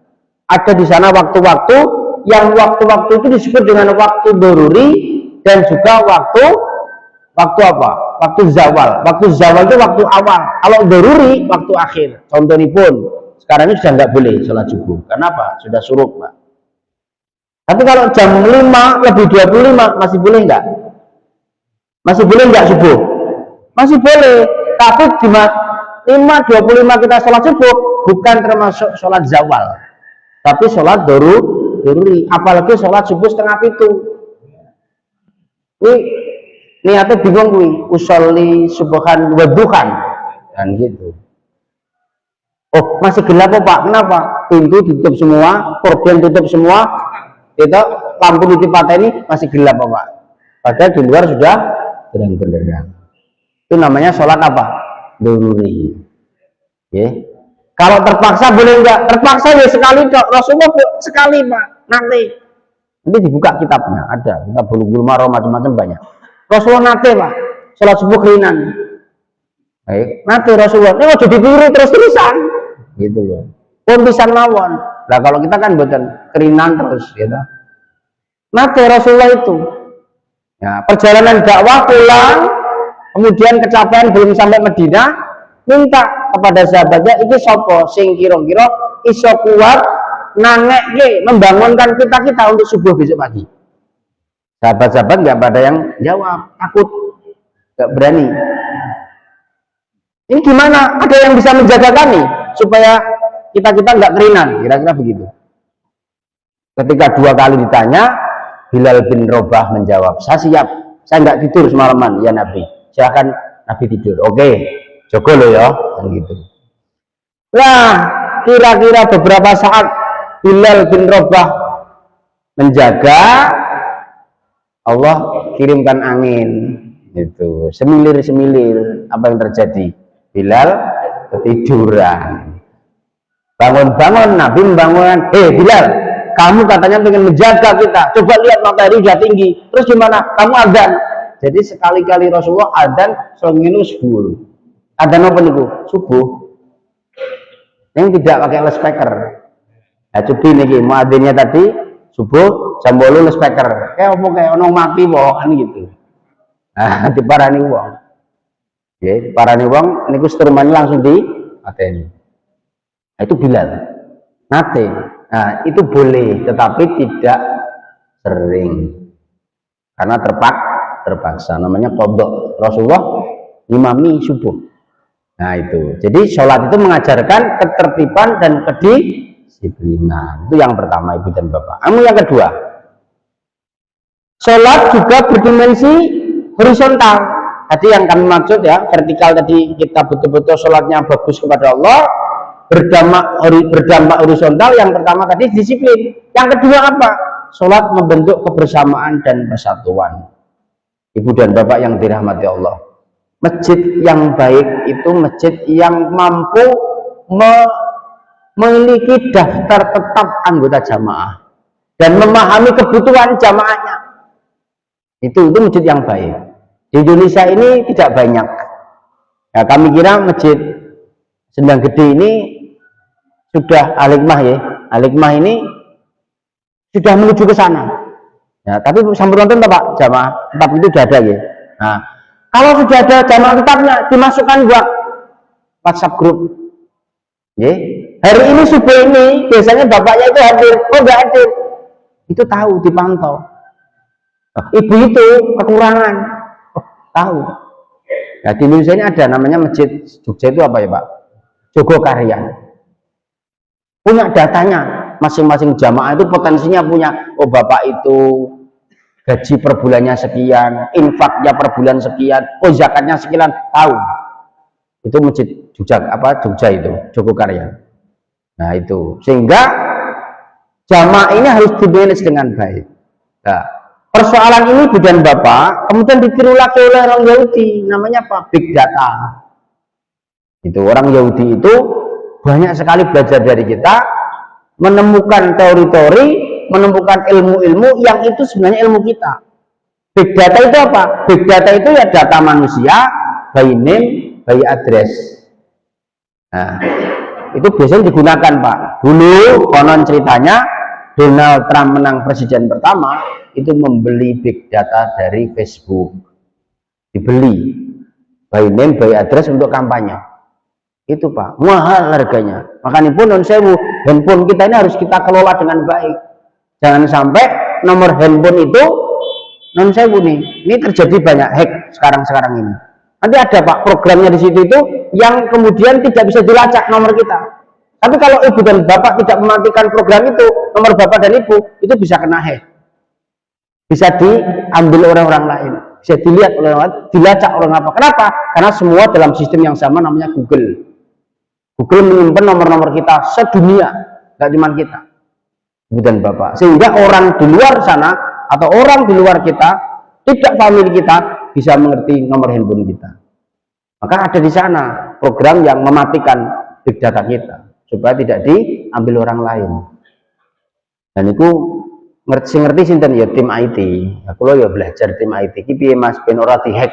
Ada di sana waktu-waktu yang waktu-waktu itu disebut dengan waktu doruri dan juga waktu apa? Waktu zawal. Waktu zawal itu waktu awal. Kalau doruri waktu akhir. Contohnya pun sekarang ini sudah nggak boleh sholat subuh. Kenapa? Sudah suruk, Pak. Tapi kalau jam 5 lebih 25 masih boleh nggak? Masih boleh nggak subuh? Masih boleh. Tapi di 5.25 kita sholat subuh bukan termasuk sholat zawal, tapi sholat doruri. Apalagi sholat subuh setengah itu. Niatnya bingung kuwi, usolli subhan wa duhan kan gitu. Oh, masih gelap kok Pak. Kenapa? Pintu ditutup semua, korden tutup semua. Itu lampu di tempat ini masih gelap Pak. Padahal di luar sudah terang benderang. Itu namanya sholat apa? Doruri. Okay. Kalau terpaksa boleh enggak? Terpaksa ya sekali dok. Rasulullah sekali Pak. Nanti dibuka kitabnya, ada kitab Bulughul Maram macam-macam banyak. Rasulullah nate Pak, sholat subuh kerinan. Baik, nate Rasulullah. Ini mau jadi biru terus-terusan, gitu loh. Pun pisan mawon. Nah kalau kita kan buatan kerinan terus, gitu. Nate Rasulullah itu. Ya, perjalanan dakwah pulang, kemudian kecapean belum sampai Madinah, minta kepada sahabatnya, iki sopo sing kira-kira iso kuat naneke membangunkan kita untuk subuh besok pagi. Sahabat-sahabat nggak pada yang jawab, takut, nggak berani. Ini gimana? Ada yang bisa menjaga kami supaya kita nggak kerinan, kira-kira begitu. Ketika 2 kali ditanya, Bilal bin Rabah menjawab, saya siap, saya nggak tidur semalaman ya Nabi. Silakan Nabi tidur. Oke, jaga lo ya, kan gitu. Nah, kira-kira beberapa saat Bilal bin Rabah menjaga, Allah kirimkan angin itu semilir apa yang terjadi? Bilal ketiduran, bangun Nabi membangunkan, Bilal, kamu katanya pengen menjaga kita, coba lihat matahari udah tinggi, terus gimana? Kamu adzan. Jadi sekali-kali Rasulullah adzan selenginu subuh. Adzan apa niku? Subuh yang tidak pakai loudspeaker. Nah, coba nih muadzinnya tadi subuh jam 8 loudspeaker. Kayak apa kayak ono mati kan gitu. Nah, diparani wong. Nggih, diparani wong niku setrumane langsung di mateni. Nah, itu Bilal. Nate. Nah, itu boleh, tetapi tidak sering. Karena terpaksa. Namanya qadha. Rasulullah imami subuh. Nah, itu. Jadi sholat itu mengajarkan ketertiban dan kedisiplinan. Itu yang pertama, Ibu dan Bapak. Yang kedua, sholat juga berdimensi horizontal. Tadi yang kami maksud ya, vertikal tadi kita betul-betul sholatnya bagus kepada Allah, berdampak horizontal. Yang pertama tadi disiplin. Yang kedua apa? Sholat membentuk kebersamaan dan persatuan. Ibu dan Bapak yang dirahmati Allah, masjid yang baik itu masjid yang mampu memiliki daftar tetap anggota jamaah dan memahami kebutuhan jamaahnya. Itu masjid yang baik. Di Indonesia ini tidak banyak. Ya, kami kira masjid Sendang Gede ini sudah Al-Hikmah ya. Al-Hikmah ini sudah menuju ke sana. Ya, tapi sampai nonton Pak jamaah tetap itu sudah ada ya. Nah, kalau sudah ada jamaah tetapnya dimasukkan buat WhatsApp grup. Ya. Hari ini subuh ini biasanya bapaknya itu hadir, enggak hadir. Itu tahu, dipantau. Ibu itu kekurangan, tahu. Nah, di Indonesia ini ada namanya masjid Jogja itu apa ya Pak? Jogokarya. Punya datanya, masing-masing jamaah itu potensinya punya. Oh bapak itu gaji per bulannya sekian, infaknya per bulan sekian, oh zakatnya sekian, tahu. Itu masjid Jogja itu, Jogokarya. Nah itu, sehingga jamaah ini harus dimanage dengan baik. Nah, persoalan ini ibu dan bapak kemudian ditiru lagi oleh orang Yahudi, namanya apa? Big data. Itu orang Yahudi itu banyak sekali belajar dari kita, menemukan teori-teori, menemukan ilmu-ilmu yang itu sebenarnya ilmu kita. Big data itu apa? Big data itu ya data manusia, by name, by address. Nah, itu biasanya digunakan Pak. Dulu konon ceritanya Donald Trump menang presiden pertama itu membeli big data dari Facebook, dibeli by name, by address untuk kampanye. Itu Pak, mahal harganya. Makanya pun non sewu, handphone kita ini harus kita kelola dengan baik. Jangan sampai nomor handphone itu non sewu nih. Ini terjadi banyak hack sekarang ini. Nanti ada Pak programnya di situ itu yang kemudian tidak bisa dilacak nomor kita. Tapi kalau ibu dan bapak tidak mematikan program itu, nomor bapak dan ibu itu bisa kena hack. Bisa diambil oleh orang lain, bisa dilihat oleh orang lain, dilacak oleh apa? Kenapa? Karena semua dalam sistem yang sama namanya Google. Google menyimpan nomor-nomor kita sedunia, nggak cuma kita, ibu dan bapak. Sehingga orang di luar sana atau orang di luar kita, tidak famili kita, bisa mengerti nomor handphone kita. Maka ada di sana program yang mematikan big data kita supaya tidak diambil orang lain. Dan itu ngerti sinten ya tim IT. Aku lo ya belajar tim IT. Ki piye Mas ben ora dihack.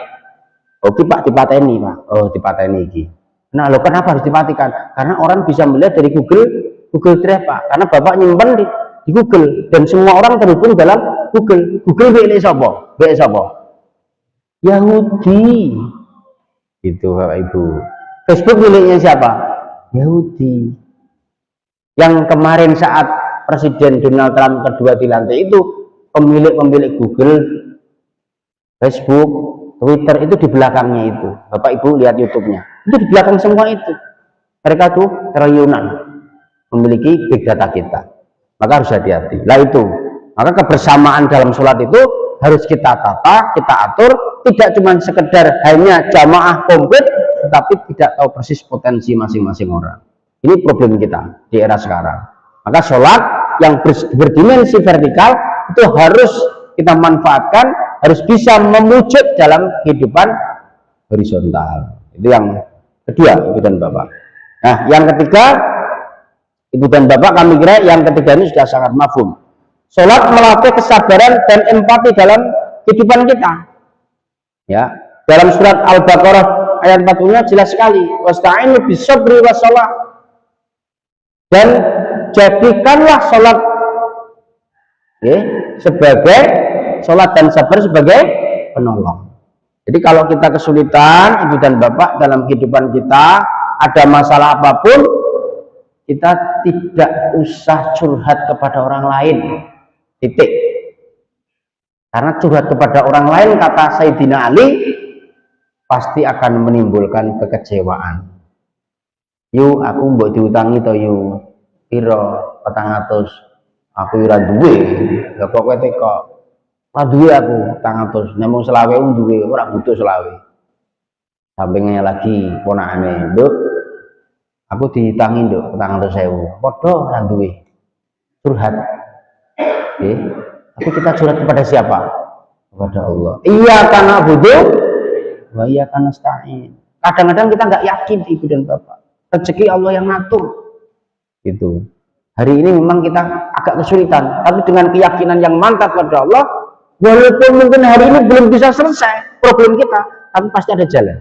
Oke Pak dipateni Pak. Oh dipateni iki. Nah lo kenapa harus dimatikan? Karena orang bisa melihat dari Google Drive Pak. Karena Bapak nyimpen di Google dan semua orang terhubung dalam Google. Google milik sapa? Milik sapa? Yahudi. Itu Bapak Ibu. Facebook miliknya siapa? Yahudi. Yang kemarin saat Presiden Donald Trump kedua dilantik itu pemilik Google, Facebook, Twitter itu di belakangnya itu. Bapak Ibu lihat YouTube-nya. Itu di belakang semua itu. Mereka tuh triliunan memiliki big data kita. Maka harus hati-hati. Lah itu. Maka kebersamaan dalam sholat itu harus kita tata, kita atur. Tidak cuma sekedar hanya jamaah komplit, tetapi tidak tahu persis potensi masing-masing orang. Ini problem kita di era sekarang. Maka sholat yang berdimensi vertikal itu harus kita manfaatkan, harus bisa mewujud dalam kehidupan horizontal. Itu yang kedua, Ibu dan Bapak. Nah, yang ketiga, Ibu dan Bapak, kami kira yang ketiga ini sudah sangat mafhum. Sholat melatih kesabaran dan empati dalam kehidupan kita. Ya, dalam surat Al-Baqarah ayat 40 jelas sekali. Wasta'inu bis-sabri was-shalah. Dan jadikanlah sholat sebagai sholat dan sabar sebagai penolong. Jadi kalau kita kesulitan, Ibu dan Bapak, dalam kehidupan kita ada masalah apapun, kita tidak usah curhat kepada orang lain, titik. Karena curhat kepada orang lain, kata Sayyidina Ali, pasti akan menimbulkan kekecewaan. Yu, aku mbok diutangi to yu piro 400, aku ora duwe. Lah kok kowe teko ora duwe aku 400, nek mung selawe duwe, ora butuh selawe. Sampingnya lagi ponakane, Nduk, aku diutangi Nduk 400.000. Padha ora duwe. Curhat. Tapi kita curhat kepada siapa? Kepada Allah. Iya karena butuh, wa iya karena nasta'in. Kadang-kadang kita nggak yakin, Ibu dan Bapak. Rezeki Allah yang ngatur. Gitu. Hari ini memang kita agak kesulitan, tapi dengan keyakinan yang mantap pada Allah, walaupun mungkin hari ini belum bisa selesai problem kita, tapi pasti ada jalan.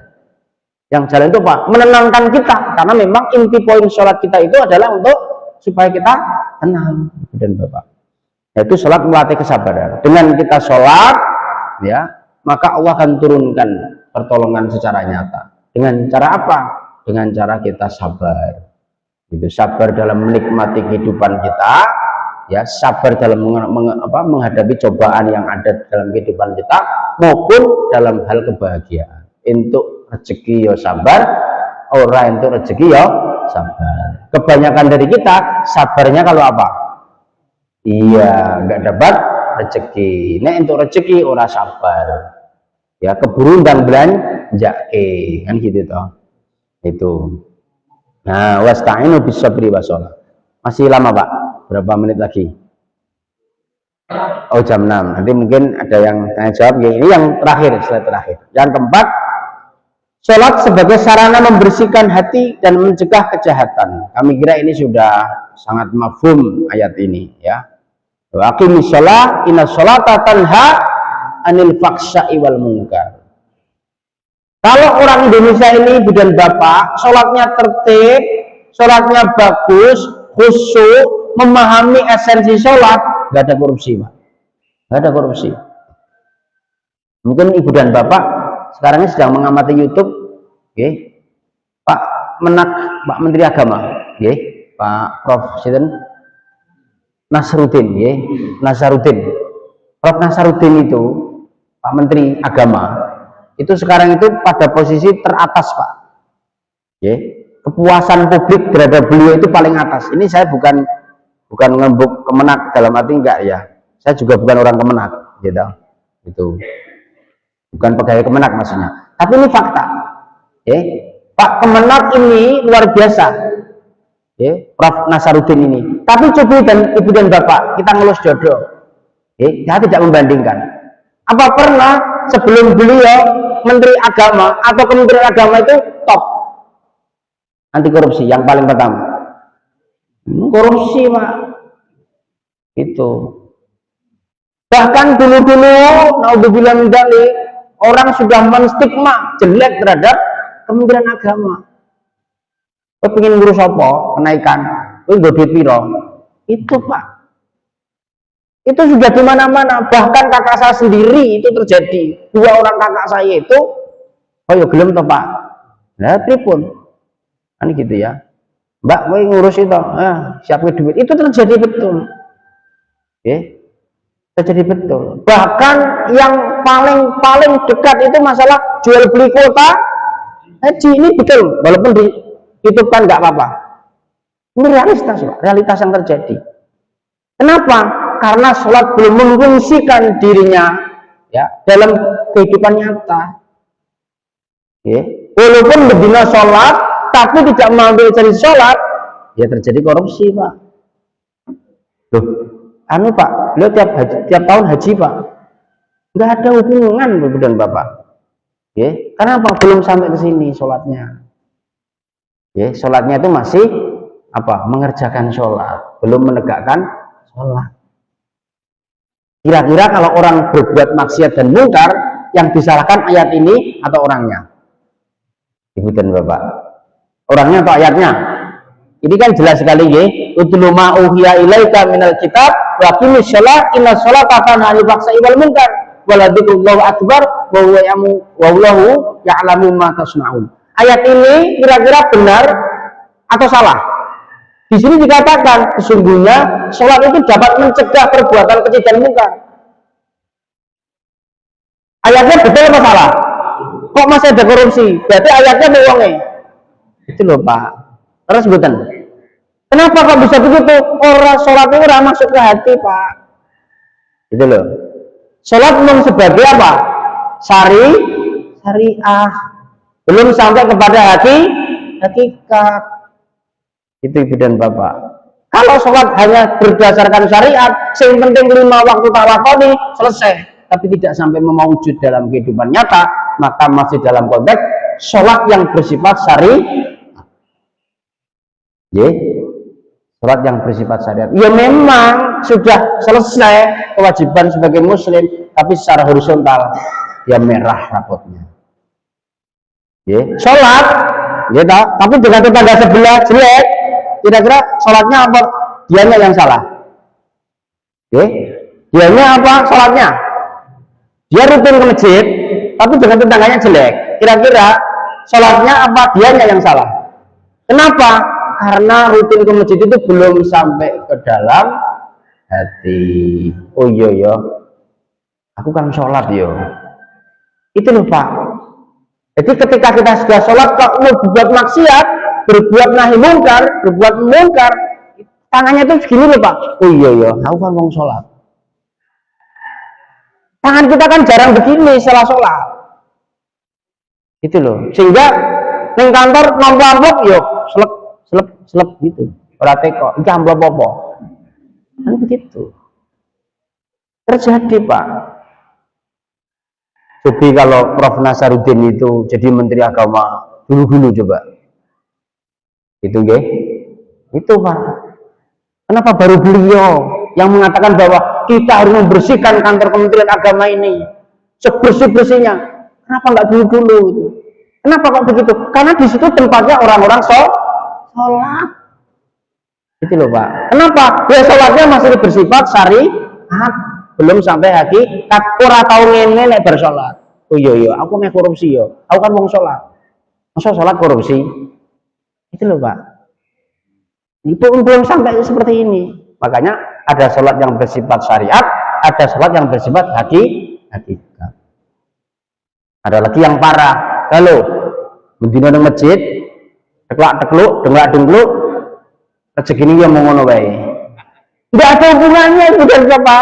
Yang jalan itu apa? Menenangkan kita, karena memang inti poin sholat kita itu adalah untuk supaya kita tenang, Ibu dan Bapak. Yaitu sholat melatih kesabaran. Dengan kita sholat, ya, maka Allah akan turunkan pertolongan secara nyata. Dengan cara apa? Dengan cara kita sabar. Itu sabar dalam menikmati kehidupan kita, ya sabar dalam menghadapi cobaan yang ada dalam kehidupan kita maupun dalam hal kebahagiaan. Untuk rezeki ya sabar, orang untuk rezeki ya sabar. Kebanyakan dari kita sabarnya kalau apa? Iya, nggak dapat rezeki. Nah, untuk rezeki orang sabar. Ya keburu dan belanjake kan gitu toh. Itu. Nah, wasta'inu bis-sabri was-shalah. Masih lama, Pak? Berapa menit lagi? Oh, jam 6. Nanti mungkin ada yang tanya jawab. Ini yang terakhir, slide terakhir. Yang keempat, sholat sebagai sarana membersihkan hati dan mencegah kejahatan. Kami kira ini sudah sangat mafhum ayat ini, ya. Wa aqimis shalah inna sholata tanha anil faksya'i wal munkar. Kalau orang Indonesia ini ibu dan bapak, sholatnya tertib, sholatnya bagus, khusyuk, memahami esensi sholat, nggak ada korupsi, Pak. Nggak ada korupsi. Mungkin ibu dan bapak sekarang ini sedang mengamati YouTube, okay? Pak Menteri Agama, okay? Pak Prof. Nasruddin, okay? Prof. Nasruddin itu Pak Menteri Agama itu sekarang itu pada posisi teratas, Pak. Okay? Kepuasan publik terhadap beliau itu paling atas. Ini saya bukan ngembuk Kemenak dalam arti enggak ya. Saya juga bukan orang Kemenak, gitu. Itu bukan pegawai Kemenak maksudnya. Tapi ini fakta. Okay? Pak Kemenak ini luar biasa. Okay? Prof. Nasruddin ini. Tapi coba dan ibu dan bapak kita ngelus jodoh. Okay? Saya tidak membandingkan. Apa pernah sebelum beliau Menteri Agama atau Kementerian Agama itu top anti korupsi yang paling pertama? Korupsi, Pak. Itu. Bahkan dulu-dulu, naudzubillah min dzalik, orang sudah menstigma jelek terhadap Kementerian Agama. Kepingin ngurus apa? Kenaikan. Nggo duit piro? Itu, Pak. Itu sudah di mana-mana. Bahkan kakak saya sendiri itu terjadi. 2 orang kakak saya itu, oh ya gelem toh, Pak. Nah, pripun? Kan gitu ya. Mbak, kowe ngurus itu, siapin duit. Itu terjadi betul. Oke. Terjadi betul. Bahkan yang paling dekat itu masalah jual beli kuota haji, ini betul. Walaupun dihitungkan nggak apa-apa. Ini realitas, Pak. Realitas yang terjadi. Kenapa? Karena sholat belum memfungsikan dirinya ya dalam kehidupan nyata. Ya. Walaupun berbina sholat, tapi tidak mengambil dari sholat, ya terjadi korupsi, Pak. Loh, anu Pak, beliau tiap tahun haji, Pak. Nggak ada hubungan Ibu dan Bapak. Ya, karena apa? Belum sampai ke sini sholatnya. Ya, sholatnya itu masih apa? Mengerjakan sholat, belum menegakkan sholat. Kira-kira kalau orang berbuat maksiat dan mungkar, yang disalahkan ayat ini atau orangnya? Ibu dan Bapak. Orangnya atau ayatnya? Ini kan jelas sekali ya. Utlu ma uhiya ilaika minal kitab wa aqimis shalah inna sholata tanha 'anil fahsya'i wal munkar wa la dzikrullahu akbar wa wallahu ya'lamu ma tasna'un. Ayat ini kira-kira benar atau salah? Di sini dikatakan sesungguhnya sholat itu dapat mencegah perbuatan keji dan mungkar. Ayatnya betul apa salah? Kok masih ada korupsi? Berarti ayatnya bohongnya. Itu loh, Pak. Terus betul. Kenapa kok bisa begitu? Orang sholat itu orang masuk ke hati, Pak. Itu loh. Sholat memang sebagai apa? Syariah. Belum sampai kepada hakikat. Itu Ibu dan Bapak. Kalau sholat hanya berdasarkan syariat, yang penting 5 waktu tawakoni, selesai. Tapi tidak sampai mewujud dalam kehidupan nyata, maka masih dalam konteks sholat yang bersifat syariat. Ya, sholat yang bersifat syariat. Ya memang sudah selesai kewajiban sebagai muslim, tapi secara horizontal ya merah rapotnya. Ya, sholat, ya, tapi dengan tetangga sebelah jelek. Kira-kira sholatnya apa? Dianya yang salah. Oke, dianya apa? Sholatnya. Dia rutin ke masjid, tapi dengan tetangganya jelek. Kira-kira sholatnya apa? Dianya yang salah. Kenapa? Karena rutin ke masjid itu belum sampai ke dalam hati. Oh iya ya, aku kan sholat yo. Itu loh Pak. Jadi ketika kita sudah sholat kok mau berbuat maksiat, berbuat nahi mungkar, berbuat mungkar, tangannya tuh segini loh Pak. Oh iya ya, aku kan mau sholat. Tangan kita kan jarang begini setelah sholat. Itu loh. Sehingga neng kantor amplop yo, selep gitu. Ora teko, iki amplop apa? Kan begitu. Terjadi Pak. Jadi kalau Prof Nasaruddin itu jadi Menteri Agama dulu coba, itu nggih, itu Pak. Kenapa baru beliau yang mengatakan bahwa kita harus membersihkan kantor Kementerian Agama ini sebersih-bersihnya? Kenapa nggak dulu itu? Kenapa kok begitu? Karena di situ tempatnya orang-orang sholat. Itu loh Pak. Kenapa? Ya sholatnya masih bersifat syariat, belum sampai hakikat. Ora tau ngene nek bar sholat. Oh iya, aku mau korupsi yo. Aku kan mau sholat. Masa sholat korupsi? Itu loh Pak. Itu belum sampai seperti ini. Makanya ada sholat yang bersifat syariat, ada sholat yang bersifat hakikat. Ada lagi yang parah. Kalau mendino nang masjid, teklak-tekluk, denglak-dengluk, rezeki ini yang mau ngono wae. Enggak ada hubungannya itu dengan siapa?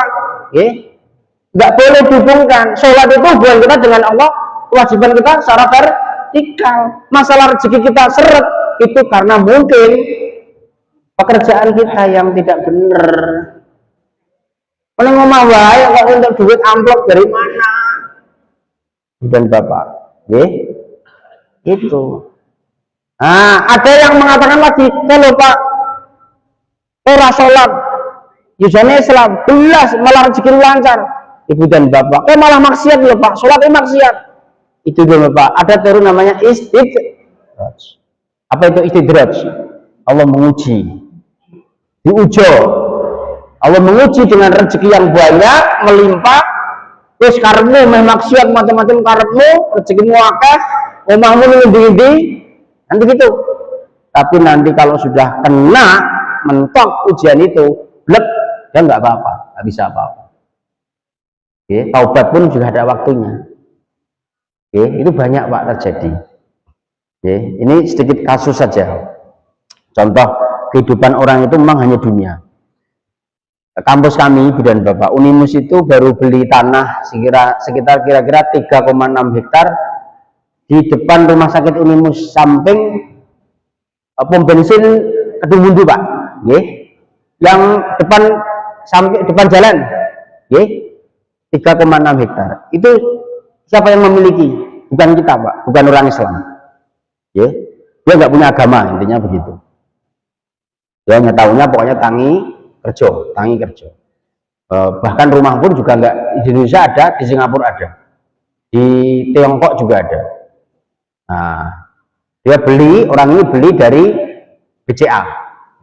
Enggak boleh dihubungkan. Sholat itu hubungan kita dengan Allah, kewajiban kita secara vertikal. Masalah rezeki kita seret itu karena mungkin pekerjaan kita yang tidak benar. Kalau ngomong wae kok untuk duit amplop dari mana? Dan Bapak, itu. Nah, ada yang mengatakan lagi, kalau Pak ora sholat, yusane Islam, belas malah rezeki lancar. Ibu dan Bapak, malah maksiat loh Pak, sholat maksiat. Itu dulu Pak, ada teori namanya istidraj. Apa itu istidraj? Allah menguji, diujo. Allah menguji dengan rezeki yang banyak, melimpah. Terus karepmu meh maksiat macam-macam karepmu, rezekimu akeh, omahmu ngendi-endi, nanti gitu. Tapi nanti kalau sudah kena mentok ujian itu, blek, ya nggak apa-apa, nggak bisa apa-apa. Taubat pun juga ada waktunya. Itu banyak Pak terjadi. Ini sedikit kasus saja. Contoh kehidupan orang itu memang hanya dunia. Kampus kami, Ibu dan Bapak, Unimus itu baru beli tanah sekitar kira-kira 3,6 hektar di depan rumah sakit Unimus, samping pom bensin Kedung Mundu Pak. Yang depan jalan, 3,6 hektar. Itu siapa yang memiliki? Bukan kita Pak, bukan orang Islam. Dia nggak punya agama, intinya begitu. Dia hanya tahunya pokoknya tangi kerja. Bahkan rumah pun juga nggak, di Indonesia ada, di Singapura ada, di Tiongkok juga ada. Nah, dia orang ini beli dari BCA.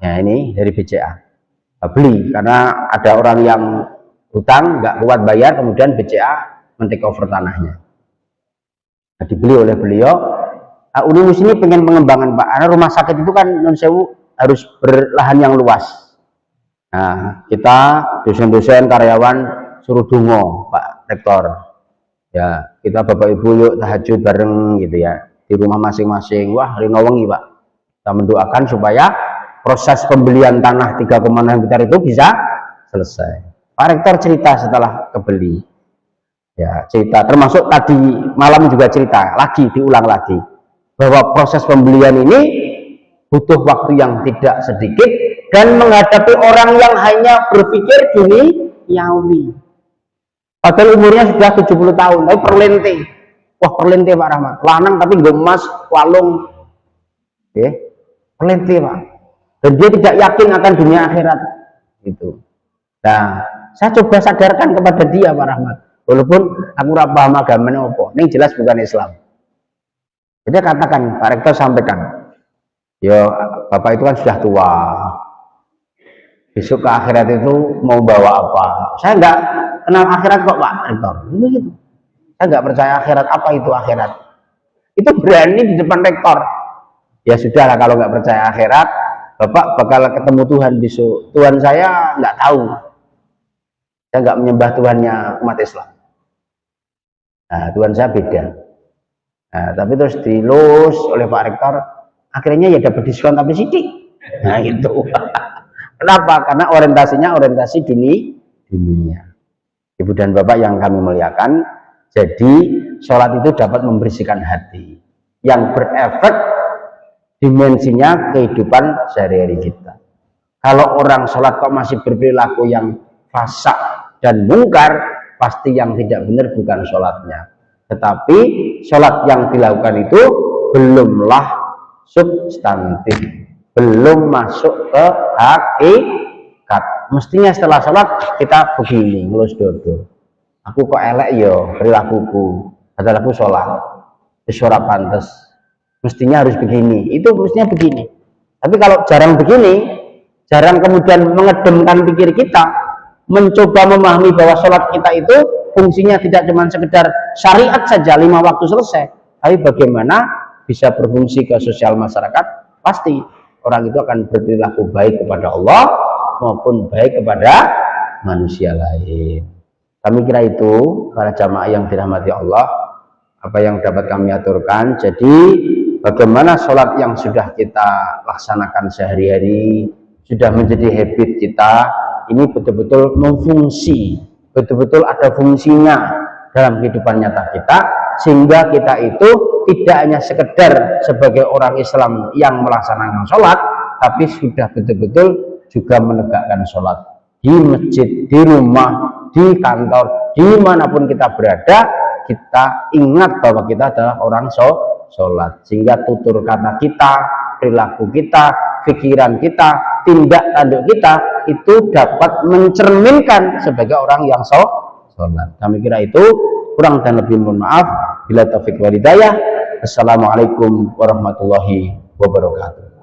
Ya ini dari BCA. Beli karena ada orang yang hutang nggak kuat bayar, kemudian BCA men-take over tanahnya. Nah, dibeli oleh beliau. Unimus ini pengen pengembangan Pak, karena rumah sakit itu kan non sewu harus berlahan yang luas. Nah, kita dosen-dosen karyawan suruh dungo Pak Rektor. Ya, kita Bapak Ibu yuk tahajud bareng gitu ya di rumah masing-masing. Wah, rino wengi Pak. Kita mendoakan supaya proses pembelian tanah 3,6 hektar itu bisa selesai. Pak Rektor cerita setelah kebeli. Ya, cerita termasuk tadi malam juga cerita lagi, diulang lagi bahwa proses pembelian ini butuh waktu yang tidak sedikit dan menghadapi orang yang hanya berpikir duniawi. Padahal umurnya sudah 70 tahun, tapi perlente. Wah, perlente Pak Rahmat. Lanang tapi gemas, walung. Perlente Pak. Dan dia tidak yakin akan dunia akhirat. Gitu. Nah, saya coba sadarkan kepada dia Pak Rahmat. Walaupun aku ora paham agamanya apa. Ini jelas bukan Islam. Jadi katakan, Pak Rektor sampaikan. Ya, Bapak itu kan sudah tua. Besok ke akhirat itu mau bawa apa? Saya nggak kenal akhirat kok Pak Rektor. Begitu. Saya nggak percaya akhirat. Apa itu akhirat? Itu berani di depan Rektor. Ya sudahlah, kalau nggak percaya akhirat, Bapak bakal ketemu Tuhan besok. Tuhan saya nggak tahu. Saya nggak menyembah Tuhannya umat Islam. Nah, Tuhan saya beda. Nah, tapi terus dilus oleh Pak Rektor, akhirnya ya dapat diskon tapi sidik. Nah, gitu. Kenapa? Karena orientasinya orientasi dunia. Ibu dan Bapak yang kami muliakan, jadi sholat itu dapat membersihkan hati, yang berefek dimensinya kehidupan sehari-hari kita. Kalau orang sholat kok masih berperilaku yang fasak dan mungkar, pasti yang tidak benar bukan sholatnya, tetapi sholat yang dilakukan itu belumlah substantif, belum masuk ke hakikat. Mestinya setelah sholat kita begini, ngelus dodo, aku kok elek yo perilakuku, padahal aku sholat, suara pantas, mestinya harus begini, itu mestinya begini. Tapi kalau jarang begini, jarang kemudian mengedemkan pikir kita, mencoba memahami bahwa sholat kita itu fungsinya tidak cuma sekedar syariat saja, 5 waktu selesai, tapi bagaimana bisa berfungsi ke sosial masyarakat, pasti orang itu akan berperilaku baik kepada Allah maupun baik kepada manusia lain. Kami kira itu para jamaah yang dirahmati Allah, apa yang dapat kami aturkan. Jadi bagaimana sholat yang sudah kita laksanakan sehari-hari, sudah menjadi habit kita, ini betul-betul memfungsi, betul-betul ada fungsinya dalam kehidupan nyata kita, sehingga kita itu tidak hanya sekedar sebagai orang Islam yang melaksanakan sholat, tapi sudah betul-betul juga menegakkan sholat di masjid, di rumah, di kantor, dimanapun kita berada, kita ingat bahwa kita adalah orang sholat, sehingga tutur kata kita, perilaku kita, pikiran kita, tindak tanduk kita itu dapat mencerminkan sebagai orang yang sholat. Kami kira itu, kurang dan lebih mohon maaf. Bila taufik wal hidayah. Assalamualaikum warahmatullahi wabarakatuh.